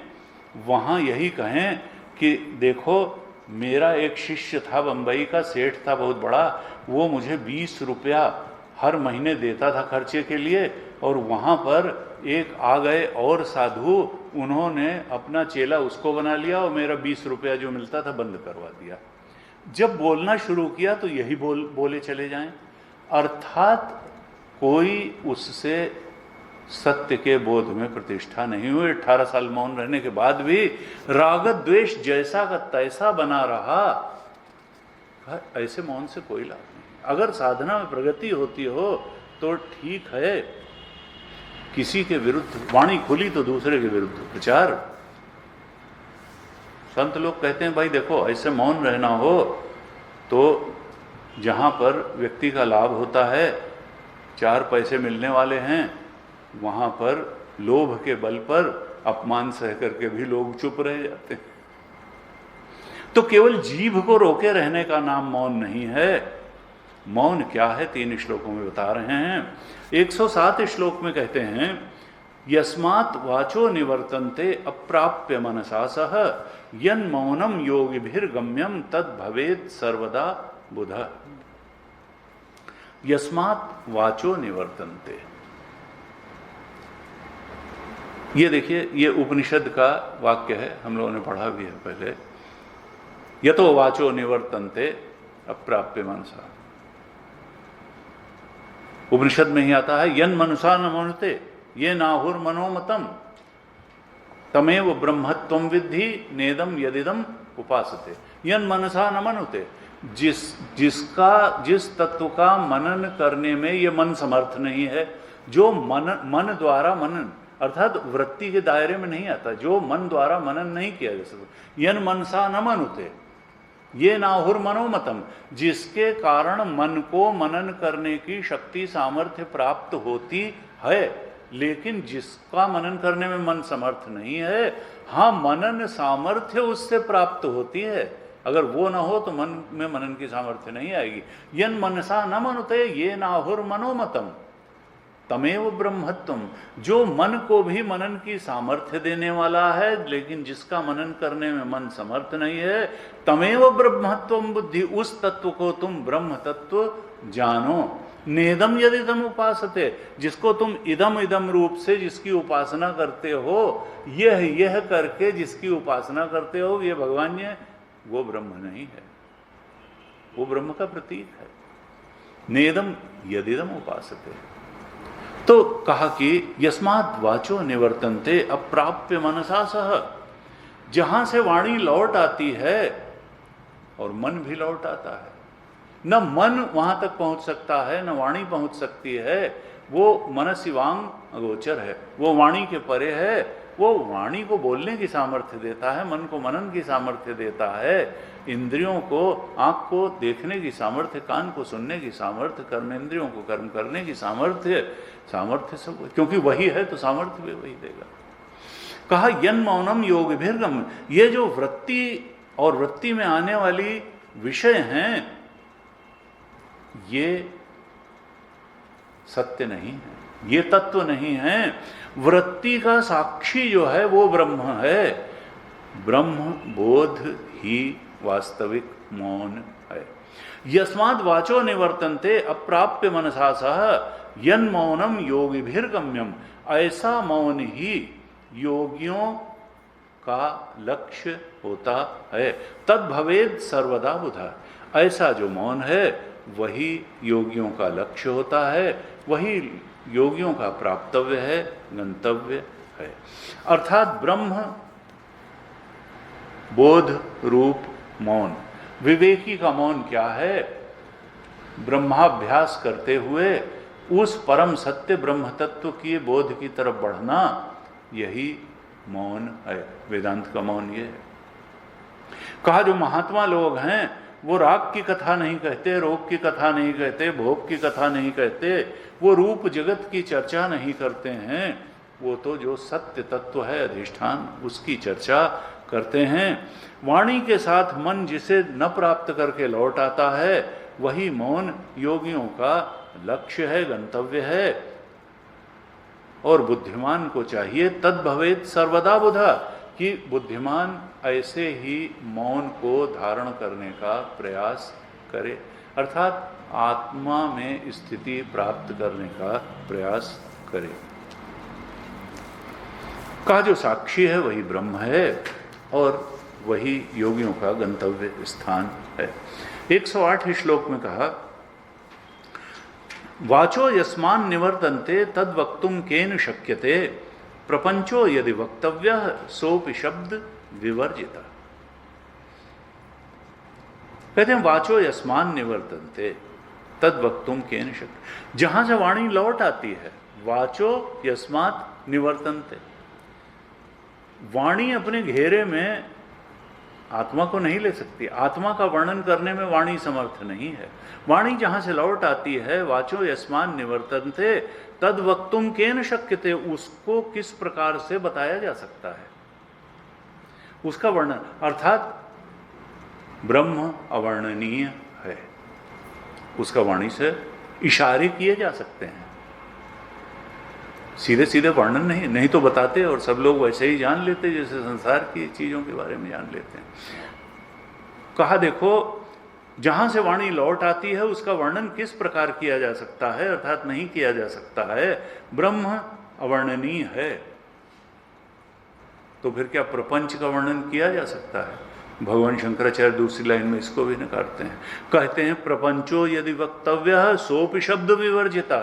वहाँ यही कहें कि देखो मेरा एक शिष्य था, बंबई का सेठ था बहुत बड़ा, वो मुझे 20 रुपया हर महीने देता था खर्चे के लिए, और वहाँ पर एक आ गए और साधु, उन्होंने अपना चेला उसको बना लिया और मेरा 20 रुपया जो मिलता था बंद करवा दिया। जब बोलना शुरू किया तो यही बोले चले जाएं, अर्थात कोई उससे सत्य के बोध में प्रतिष्ठा नहीं हुई। 18 साल मौन रहने के बाद भी राग द्वेष जैसा का तैसा बना रहा। ऐसे मौन से कोई लाभ नहीं। अगर साधना में प्रगति होती हो तो ठीक है, किसी के विरुद्ध वाणी खुली तो दूसरे के विरुद्ध प्रचार। संत लोग कहते हैं भाई देखो, ऐसे मौन रहना हो तो जहाँ पर व्यक्ति का लाभ होता है, 4 पैसे मिलने वाले हैं, वहाँ पर लोभ के बल पर अपमान सह करके भी लोग चुप रह जाते हैं। तो केवल जीभ को रोके रहने का नाम मौन नहीं है। मौन क्या है 3 श्लोकों में बता रहे हैं। 107 श्लोक में कहते हैं, यस्मात् वाचो निवर्तन्ते अप्राप्य मनसा सह यन् मौनम योगिभिर्गम्यम तद भवेत् सर्वदा बुध। यस्मात् वाचो निवर्तन्ते, ये देखिए, ये उपनिषद का वाक्य है, हम लोगों ने पढ़ा भी है पहले। यतो वाचो निवर्तन्ते अप्राप्य मनसा, उपनिषद में ही आता है, यन मनुषा न मनुते ये नाहुर मनोमतम तमेव ब्रह्मत्वं विद्धि नेदम यदिदम उपासते। यन मनसा न मनुते, जिस तत्व का मनन करने में ये मन समर्थ नहीं है, जो मन द्वारा मनन अर्थात वृत्ति के दायरे में नहीं आता, जो मन द्वारा मनन नहीं किया जा सकता। यन मनसा न मनुते ये नाहुर मनोमतम, जिसके कारण मन को मनन करने की शक्ति सामर्थ्य प्राप्त होती है, लेकिन जिसका मनन करने में मन समर्थ नहीं है, हाँ मनन सामर्थ्य उससे प्राप्त होती है, अगर वो ना हो तो मन में मनन की सामर्थ्य नहीं आएगी। यन मनसा न मनुते ये नाहुर मनोमतम तमेव ब्रह्मत्वम, जो मन को भी मनन की सामर्थ्य देने वाला है, लेकिन जिसका मनन करने में मन समर्थ नहीं है, तमेव ब्रह्मत्वम बुद्धि, उस तत्व को तुम ब्रह्म तत्व जानो। नेदम यदिदम उपासते, जिसको तुम इदम इदम रूप से जिसकी उपासना करते हो, यह करके जिसकी उपासना करते हो, ये भगवान ये वो ब्रह्म नहीं है, वो ब्रह्म का प्रतीक है। नेदम यदिदम उपासते, तो कहा कि यस्मात् वाचो निवर्तन्ते अप्राप्य मनसा सह, जहां से वाणी लौट आती है और मन भी लौट आता है। न मन वहां तक पहुंच सकता है, न वाणी पहुंच सकती है, वो मनसि वांग अगोचर है, वो वाणी के परे है। वो वाणी को बोलने की सामर्थ्य देता है, मन को मनन की सामर्थ्य देता है, इंद्रियों को, आंख को देखने की सामर्थ्य, कान को सुनने की सामर्थ्य, कर्मेंद्रियों को कर्म करने की सामर्थ्य सब, क्योंकि वही है तो सामर्थ्य भी वही देगा। कहा यन मौनम योगिभिर्गम, ये जो वृत्ति और वृत्ति में आने वाली विषय हैं, ये सत्य नहीं है, ये तत्व नहीं है। वृत्ति का साक्षी जो है वो ब्रह्म है। ब्रह्म बोध ही वास्तविक मौन है। यस्माद् वाचो निवर्तन्ते अप्राप्य मनसा सह यन मौनम योगिभिर्गम्यम, ऐसा मौन ही योगियों का लक्ष्य होता है। तद भवेद सर्वदा बुधा, ऐसा जो मौन है वही योगियों का लक्ष्य होता है, वही योगियों का प्राप्तव्य है, गंतव्य है। अर्थात ब्रह्म बोध रूप मौन। विवेकी का मौन क्या है? ब्रह्माभ्यास करते हुए उस परम सत्य ब्रह्म तत्व की बोध की तरफ बढ़ना, यही मौन है। वेदांत का मौन ये है। कहा जो महात्मा लोग हैं वो राग की कथा नहीं कहते, रोग की कथा नहीं कहते, भोग की कथा नहीं कहते, वो रूप जगत की चर्चा नहीं करते हैं, वो तो जो सत्य तत्व है अधिष्ठान उसकी चर्चा करते हैं। वाणी के साथ मन जिसे न प्राप्त करके लौट आता है, वही मौन योगियों का लक्ष्य है, गंतव्य है। और बुद्धिमान को चाहिए तद भवेत सर्वदा बुधा, कि बुद्धिमान ऐसे ही मौन को धारण करने का प्रयास करे। अर्थात आत्मा में स्थिति प्राप्त करने का प्रयास करे। का जो साक्षी है वही ब्रह्म है और वही योगियों का गंतव्य स्थान है। 108 श्लोक में कहा, वाचो यस्मान निवर्तन्ते तद वक्तुम केन शक्यते प्रपंचो यदि वक्तव्यः सोपि शब्द विवर्जिता। कहते हैं वाचो यस्मान निवर्तन्ते तद वक्तुम केन शक्य, जहां से वाणी लौट आती है, वाचो यस्मात् निवर्तन्ते, वाणी अपने घेरे में आत्मा को नहीं ले सकती, आत्मा का वर्णन करने में वाणी समर्थ नहीं है। वाणी जहां से लौट आती है, वाचो यस्मान निवर्तन्ते तद वक्तुम केन शक्यते, उसको किस प्रकार से बताया जा सकता है, उसका वर्णन, अर्थात ब्रह्म अवर्णनीय है, उसका वाणी से इशारे किए जा सकते हैं, सीधे सीधे वर्णन नहीं तो बताते और सब लोग वैसे ही जान लेते जैसे संसार की चीजों के बारे में जान लेते हैं। कहा देखो, जहां से वाणी लौट आती है उसका वर्णन किस प्रकार किया जा सकता है, अर्थात नहीं किया जा सकता है, ब्रह्म अवर्णनीय है, तो फिर क्या प्रपंच का वर्णन किया जा सकता है? भगवान शंकराचार्य दूसरी लाइन में इसको भी नकारते हैं, कहते हैं प्रपंचो यदि वक्तव्य सोपि शब्द विवर्जिता,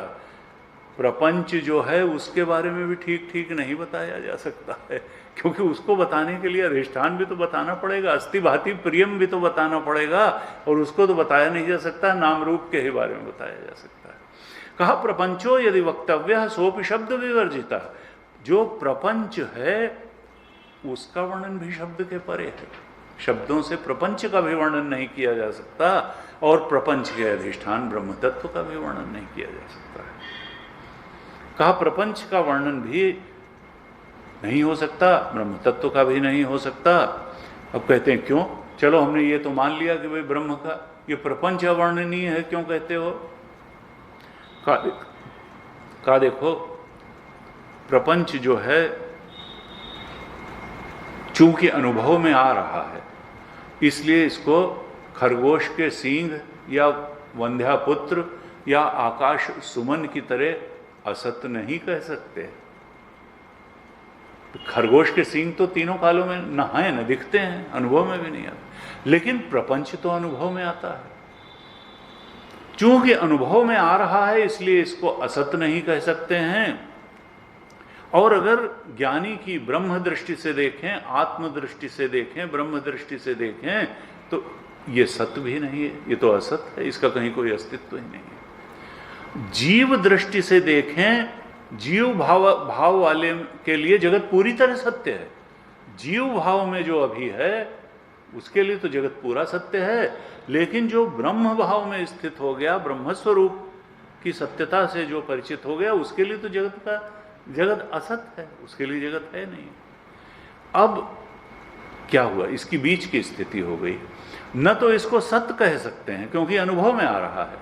प्रपंच जो है उसके बारे में भी ठीक ठीक नहीं बताया जा सकता है, क्योंकि उसको बताने के लिए अधिष्ठान भी तो बताना पड़ेगा, अस्ति भाति प्रियम भी तो बताना पड़ेगा, और उसको तो बताया नहीं जा सकता, नाम रूप के ही बारे में बताया जा सकता है। कहा प्रपंचो यदि वक्तव्य सोपि शब्द विवर्जिता, जो प्रपंच है उसका वर्णन भी शब्द के परे है, शब्दों से प्रपंच का भी वर्णन नहीं किया जा सकता, और प्रपंच के अधिष्ठान ब्रह्म तत्व का भी वर्णन नहीं किया जा सकता है। कहा प्रपंच का वर्णन भी नहीं हो सकता, ब्रह्म तत्व का भी नहीं हो सकता। अब कहते हैं क्यों? चलो हमने ये तो मान लिया कि भाई ब्रह्म का ये प्रपंच अवर्णनीय है, क्यों कहते हो? का देखो, प्रपंच जो है चूंकि अनुभव में आ रहा है, इसलिए इसको खरगोश के सींग या वंध्यापुत्र या आकाश सुमन की तरह असत नहीं कह सकते। खरगोश के सींग तो तीनों कालों में न हैं न दिखते हैं, अनुभव में भी नहीं आते, लेकिन प्रपंच तो अनुभव में आता है। चूंकि अनुभव में आ रहा है इसलिए इसको असत नहीं कह सकते हैं। और अगर ज्ञानी की ब्रह्म दृष्टि से देखें, आत्म दृष्टि से देखें, ब्रह्म दृष्टि से देखें, तो ये सत्य भी नहीं है, ये तो असत है, इसका कहीं कोई अस्तित्व ही नहीं है। जीव दृष्टि से देखें, जीव भाव वाले के लिए जगत पूरी तरह सत्य है। जीव भाव में जो अभी है उसके लिए तो जगत पूरा सत्य है, लेकिन जो ब्रह्म भाव में स्थित हो गया, ब्रह्म स्वरूप की सत्यता से जो परिचित हो गया, उसके लिए तो जगत असत है, उसके लिए जगत है नहीं। अब क्या हुआ? इसकी बीच की स्थिति हो गई। न तो इसको सत्य कह सकते हैं क्योंकि अनुभव में आ रहा है,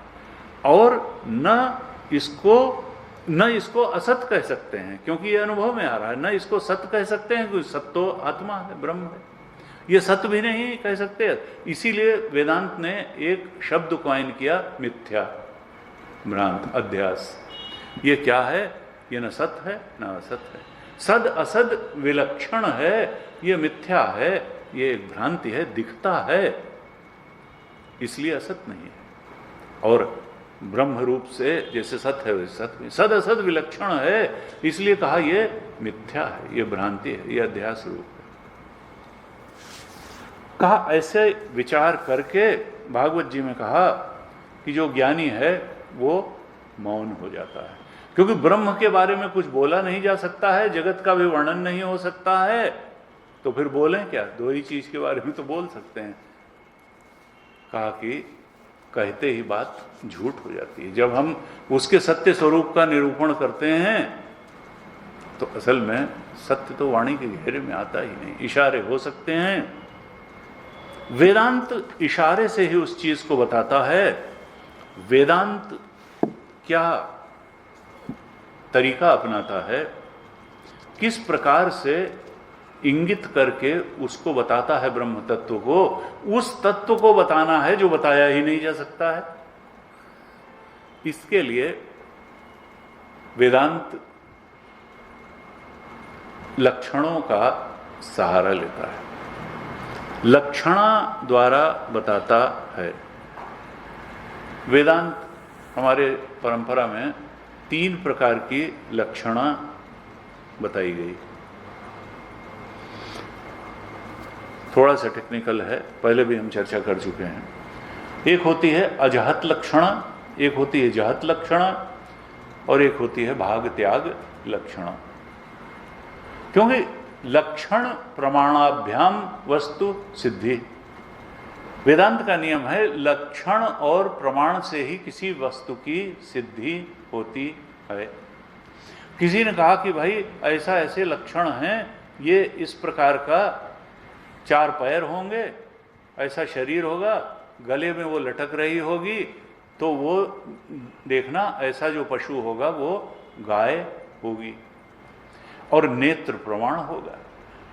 और न इसको असत कह सकते हैं क्योंकि ये अनुभव में आ रहा है, न इसको सत्य कह सकते हैं क्योंकि सत्य तो आत्मा है, ब्रह्म है। ये सत्य भी नहीं कह सकते, इसीलिए वेदांत ने एक शब्द कॉइन किया, मिथ्या, भ्रांत, अध्यास। ये क्या है? ये न सत्य है न असत है, सद असद विलक्षण है, ये मिथ्या है, ये एक भ्रांति है, दिखता है, इसलिए असत नहीं है। और ब्रह्म रूप से जैसे सत्य है वैसे सत्य में सद असद विलक्षण है, इसलिए कहा ये मिथ्या है, ये भ्रांति है, ये अध्यास रूप है। कहा ऐसे विचार करके भागवत जी में कहा कि जो ज्ञानी है वो मौन हो जाता है, क्योंकि ब्रह्म के बारे में कुछ बोला नहीं जा सकता है, जगत का भी वर्णन नहीं हो सकता है, तो फिर बोलें क्या? दो ही चीज के बारे में तो बोल सकते हैं। कहा कि कहते ही बात झूठ हो जाती है। जब हम उसके सत्य स्वरूप का निरूपण करते हैं तो असल में सत्य तो वाणी के घेरे में आता ही नहीं, इशारे हो सकते हैं। वेदांत इशारे से ही उस चीज को बताता है। वेदांत क्या तरीका अपनाता है, किस प्रकार से इंगित करके उसको बताता है ब्रह्म तत्व को, उस तत्व को बताना है जो बताया ही नहीं जा सकता है। इसके लिए वेदांत लक्षणों का सहारा लेता है, लक्षणा द्वारा बताता है। वेदांत हमारे परंपरा में 3 प्रकार की लक्षणा बताई गई। थोड़ा सा टेक्निकल है, पहले भी हम चर्चा कर चुके हैं। एक होती है अजहत लक्षणा, एक होती है जहत लक्षणा और एक होती है भाग त्याग लक्षणा। क्योंकि लक्षण प्रमाणाभ्याम वस्तु सिद्धि, वेदांत का नियम है लक्षण और प्रमाण से ही किसी वस्तु की सिद्धि होती है। किसी ने कहा कि भाई ऐसा ऐसे लक्षण हैं, ये इस प्रकार का 4 पैर होंगे, ऐसा शरीर होगा, गले में वो लटक रही होगी, तो वो देखना ऐसा जो पशु होगा वो गाय होगी, और नेत्र प्रमाण होगा।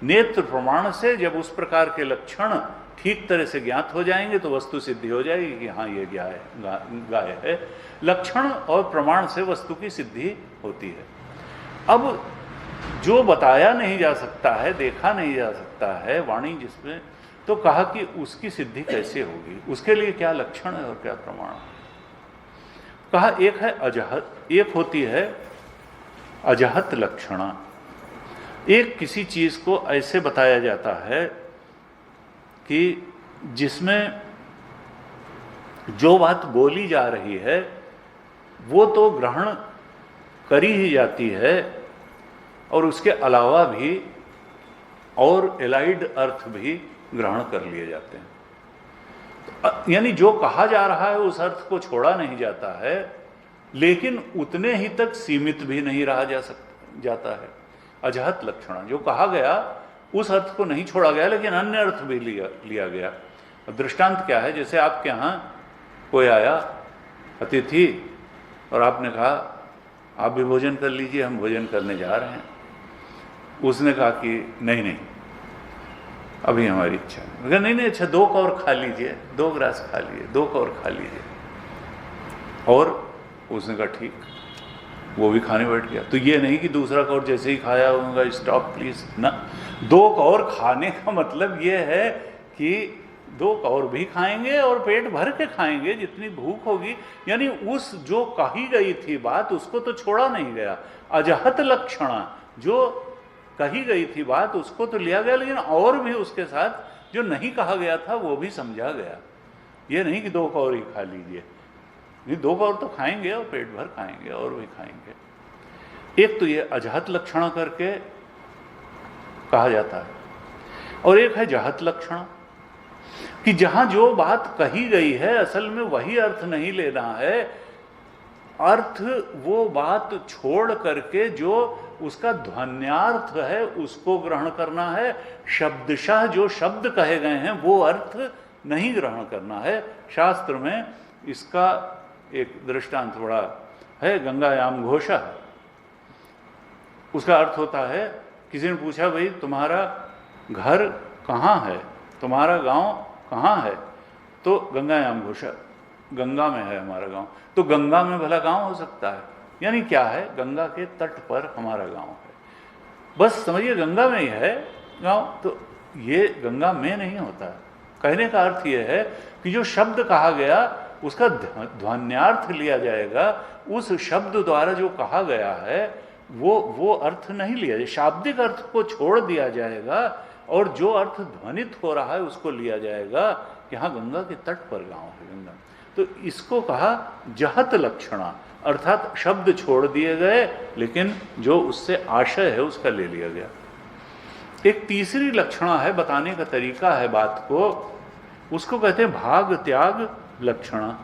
नेत्र प्रमाण से जब उस प्रकार के लक्षण ठीक तरह से ज्ञात हो जाएंगे तो वस्तु सिद्धि हो जाएगी कि हाँ ये गाय है। लक्षण और प्रमाण से वस्तु की सिद्धि होती है। अब जो बताया नहीं जा सकता है, देखा नहीं जा सकता है वाणी जिसमें, तो कहा कि उसकी सिद्धि कैसे होगी, उसके लिए क्या लक्षण है और क्या प्रमाण। कहा एक है अजहत, एक होती है अजहत लक्षणा। एक किसी चीज को ऐसे बताया जाता है कि जिसमें जो बात बोली जा रही है वो तो ग्रहण करी ही जाती है, और उसके अलावा भी और एलाइड अर्थ भी ग्रहण कर लिए जाते हैं। यानी जो कहा जा रहा है उस अर्थ को छोड़ा नहीं जाता है, लेकिन उतने ही तक सीमित भी नहीं रहा जाता है। अजहत लक्षण, जो कहा गया उस अर्थ को नहीं छोड़ा गया, लेकिन अन्य अर्थ भी लिया गया। दृष्टांत क्या है, जैसे आपके यहाँ कोई आया अतिथि और आपने कहा आप भी भोजन कर लीजिए, हम भोजन करने जा रहे हैं। उसने कहा कि नहीं नहीं अभी हमारी इच्छा नहीं। कहा नहीं नहीं अच्छा 2 कौर खा लीजिए, 2 ग्रास खा लीजिए, 2 कौर खा लीजिए। और उसने कहा ठीक, वो भी खाने बैठ गया। तो ये नहीं कि दूसरा कौर जैसे ही खाया होगा स्टॉप प्लीज ना, 2 कौर खाने का मतलब ये है कि 2 कौर भी खाएंगे और पेट भर के खाएंगे जितनी भूख होगी। यानी उस जो कही गई थी बात उसको तो छोड़ा नहीं गया। अजहत लक्षणा, जो कही गई थी बात उसको तो लिया गया, लेकिन और भी उसके साथ जो नहीं कहा गया था वो भी समझा गया। ये नहीं कि 2 कौर ही खा लीजिए, नहीं 2 कौर तो खाएंगे और पेट भर खाएंगे और भी खाएंगे। एक तो ये अजहत लक्षण करके कहा जाता है, और एक है जहत लक्षण, कि जहां जो बात कही गई है असल में वही अर्थ नहीं लेना है, अर्थ वो बात छोड़ करके जो उसका ध्वन्यार्थ है उसको ग्रहण करना है। शब्दशः जो शब्द कहे गए हैं वो अर्थ नहीं ग्रहण करना है। शास्त्र में इसका एक दृष्टांत बड़ा है, गंगायाम घोषः। उसका अर्थ होता है, किसी ने पूछा भाई तुम्हारा घर कहाँ है, तुम्हारा गांव कहाँ है, तो गंगायाम घोषः, गंगा में है हमारा गांव। तो गंगा में भला गांव हो सकता है? यानी क्या है, गंगा के तट पर हमारा गांव है, बस समझिए गंगा में ही है गांव। तो ये गंगा में नहीं होता। कहने का अर्थ ये है कि जो शब्द कहा गया उसका ध्वन्यार्थ लिया जाएगा, उस शब्द द्वारा जो कहा गया है वो अर्थ नहीं लिया जाए, शाब्दिक अर्थ को छोड़ दिया जाएगा, और जो अर्थ ध्वनित हो रहा है उसको लिया जाएगा कि हाँ गंगा के तट पर गांव है गंगा। तो इसको कहा जहत लक्षणा, अर्थात शब्द छोड़ दिए गए लेकिन जो उससे आशय है उसका ले लिया गया। एक तीसरी लक्षणा है, बताने का तरीका है बात को, उसको कहते हैं भाग त्याग लक्षणा।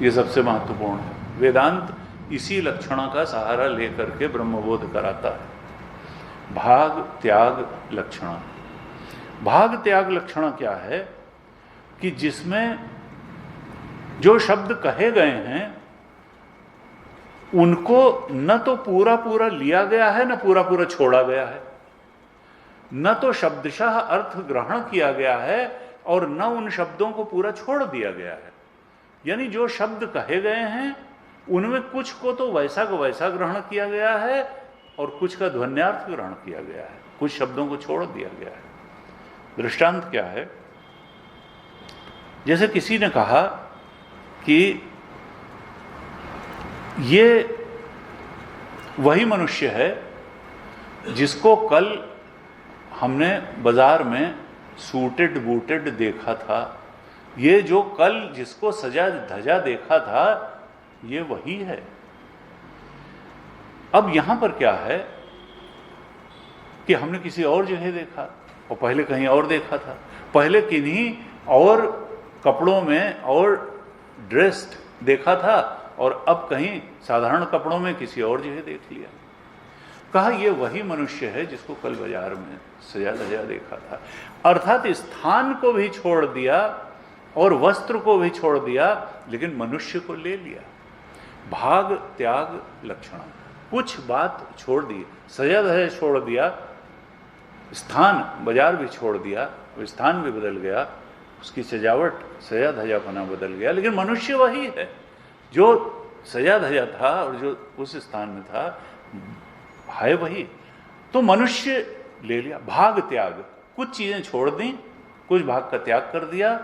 ये सबसे महत्वपूर्ण है। वेदांत इसी लक्षणा का सहारा लेकर के ब्रह्मबोध कराता है। भाग त्याग लक्षणा। भाग त्याग लक्षणा क्या है कि जिसमें जो शब्द कहे गए हैं उनको न तो पूरा पूरा लिया गया है न पूरा पूरा छोड़ा गया है, न तो शब्दशः अर्थ ग्रहण किया गया है और न उन शब्दों को पूरा छोड़ दिया गया है। यानी जो शब्द कहे गए हैं उनमें कुछ को तो वैसा को वैसा ग्रहण किया गया है और कुछ का ध्वन्यार्थ ग्रहण किया गया है, कुछ शब्दों को छोड़ दिया गया है। दृष्टांत क्या है? जैसे किसी ने कहा कि ये वही मनुष्य है जिसको कल हमने बाजार में सूटेड बूटेड देखा था, ये जो कल जिसको सजा धजा देखा था ये वही है। अब यहां पर क्या है कि हमने किसी और जगह देखा और पहले कहीं और देखा था, पहले किन्हीं और कपड़ों में और ड्रेस्ड देखा था और अब कहीं साधारण कपड़ों में किसी और जगह देख लिया। कहा ये वही मनुष्य है जिसको कल बाजार में सजा धजा देखा था। अर्थात स्थान को भी छोड़ दिया और वस्त्र को भी छोड़ दिया, लेकिन मनुष्य को ले लिया। भाग त्याग लक्षण, कुछ बात छोड़ दी, सजा धजा छोड़ दिया, स्थान बाजार भी छोड़ दिया, स्थान भी बदल गया, उसकी सजावट सजा धजापना बदल गया, लेकिन मनुष्य वही है जो सजा धजा था और जो उस स्थान में था है वही। तो मनुष्य ले लिया। भाग त्याग, कुछ चीजें छोड़ दी, कुछ भाग का त्याग कर दिया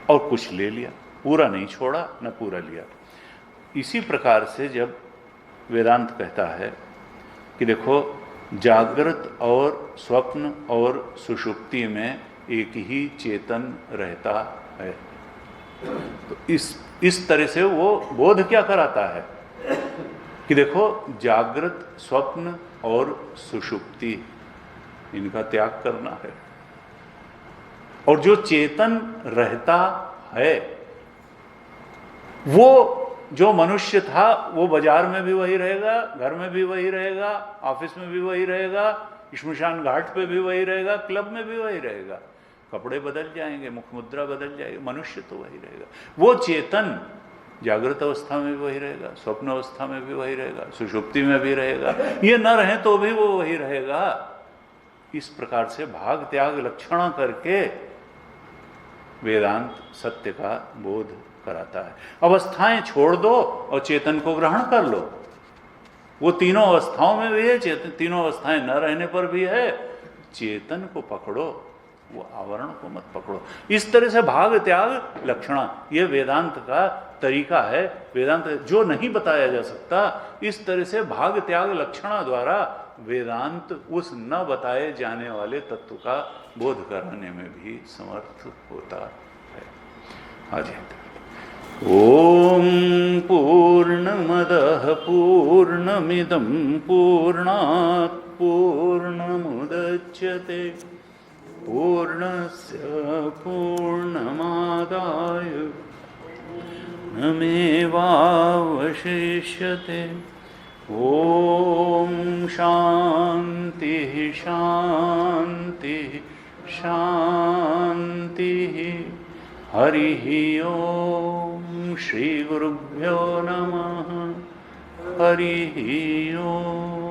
और कुछ ले लिया, पूरा नहीं छोड़ा न पूरा लिया। इसी प्रकार से जब वेदांत कहता है कि देखो जागृत और स्वप्न और सुषुप्ति में एक ही चेतन रहता है, तो इस तरह से वो बोध क्या कराता है कि देखो जागृत, स्वप्न और सुषुप्ति इनका त्याग करना है, और जो चेतन रहता है वो जो मनुष्य था वो बाजार में भी वही रहेगा, घर में भी वही रहेगा, ऑफिस में भी वही रहेगा, श्मशान घाट पे भी वही रहेगा, क्लब में भी वही रहेगा। कपड़े बदल जाएंगे, मुखमुद्रा बदल जाएगी, मनुष्य तो वही रहेगा। वो चेतन जागृत अवस्था में भी वही रहेगा, स्वप्न अवस्था में भी वही रहेगा, सुषुप्ति में भी रहेगा, ये न रहे तो भी वो वही रहेगा। इस प्रकार से भाग त्याग लक्षण करके वेदांत सत्य का बोध कराता है। अवस्थाएं छोड़ दो और चेतन को ग्रहण कर लो। वो तीनों अवस्थाओं में भी है, चेतन तीनों अवस्थाएं न रहने पर भी है। चेतन को पकड़ो, वो आवरण को मत पकड़ो। इस तरह से भाग त्याग लक्षणा, ये वेदांत का तरीका है। वेदांत जो नहीं बताया जा सकता, इस तरह से भाग त्याग लक्षणा द्वारा वेदांत उस न बताए जाने वाले तत्व का बोध कराने में भी समर्थ होता है। आज ओम पूर्णमदः पूर्णमिदं पूर्णात् पूर्णमुदच्यते पूर्णस्य पूर्णमादाय नमेवावशिष्यते। ओम शांति शांति शांति। हरि ओम श्री गुरुभ्यो नमः। हरि ओम।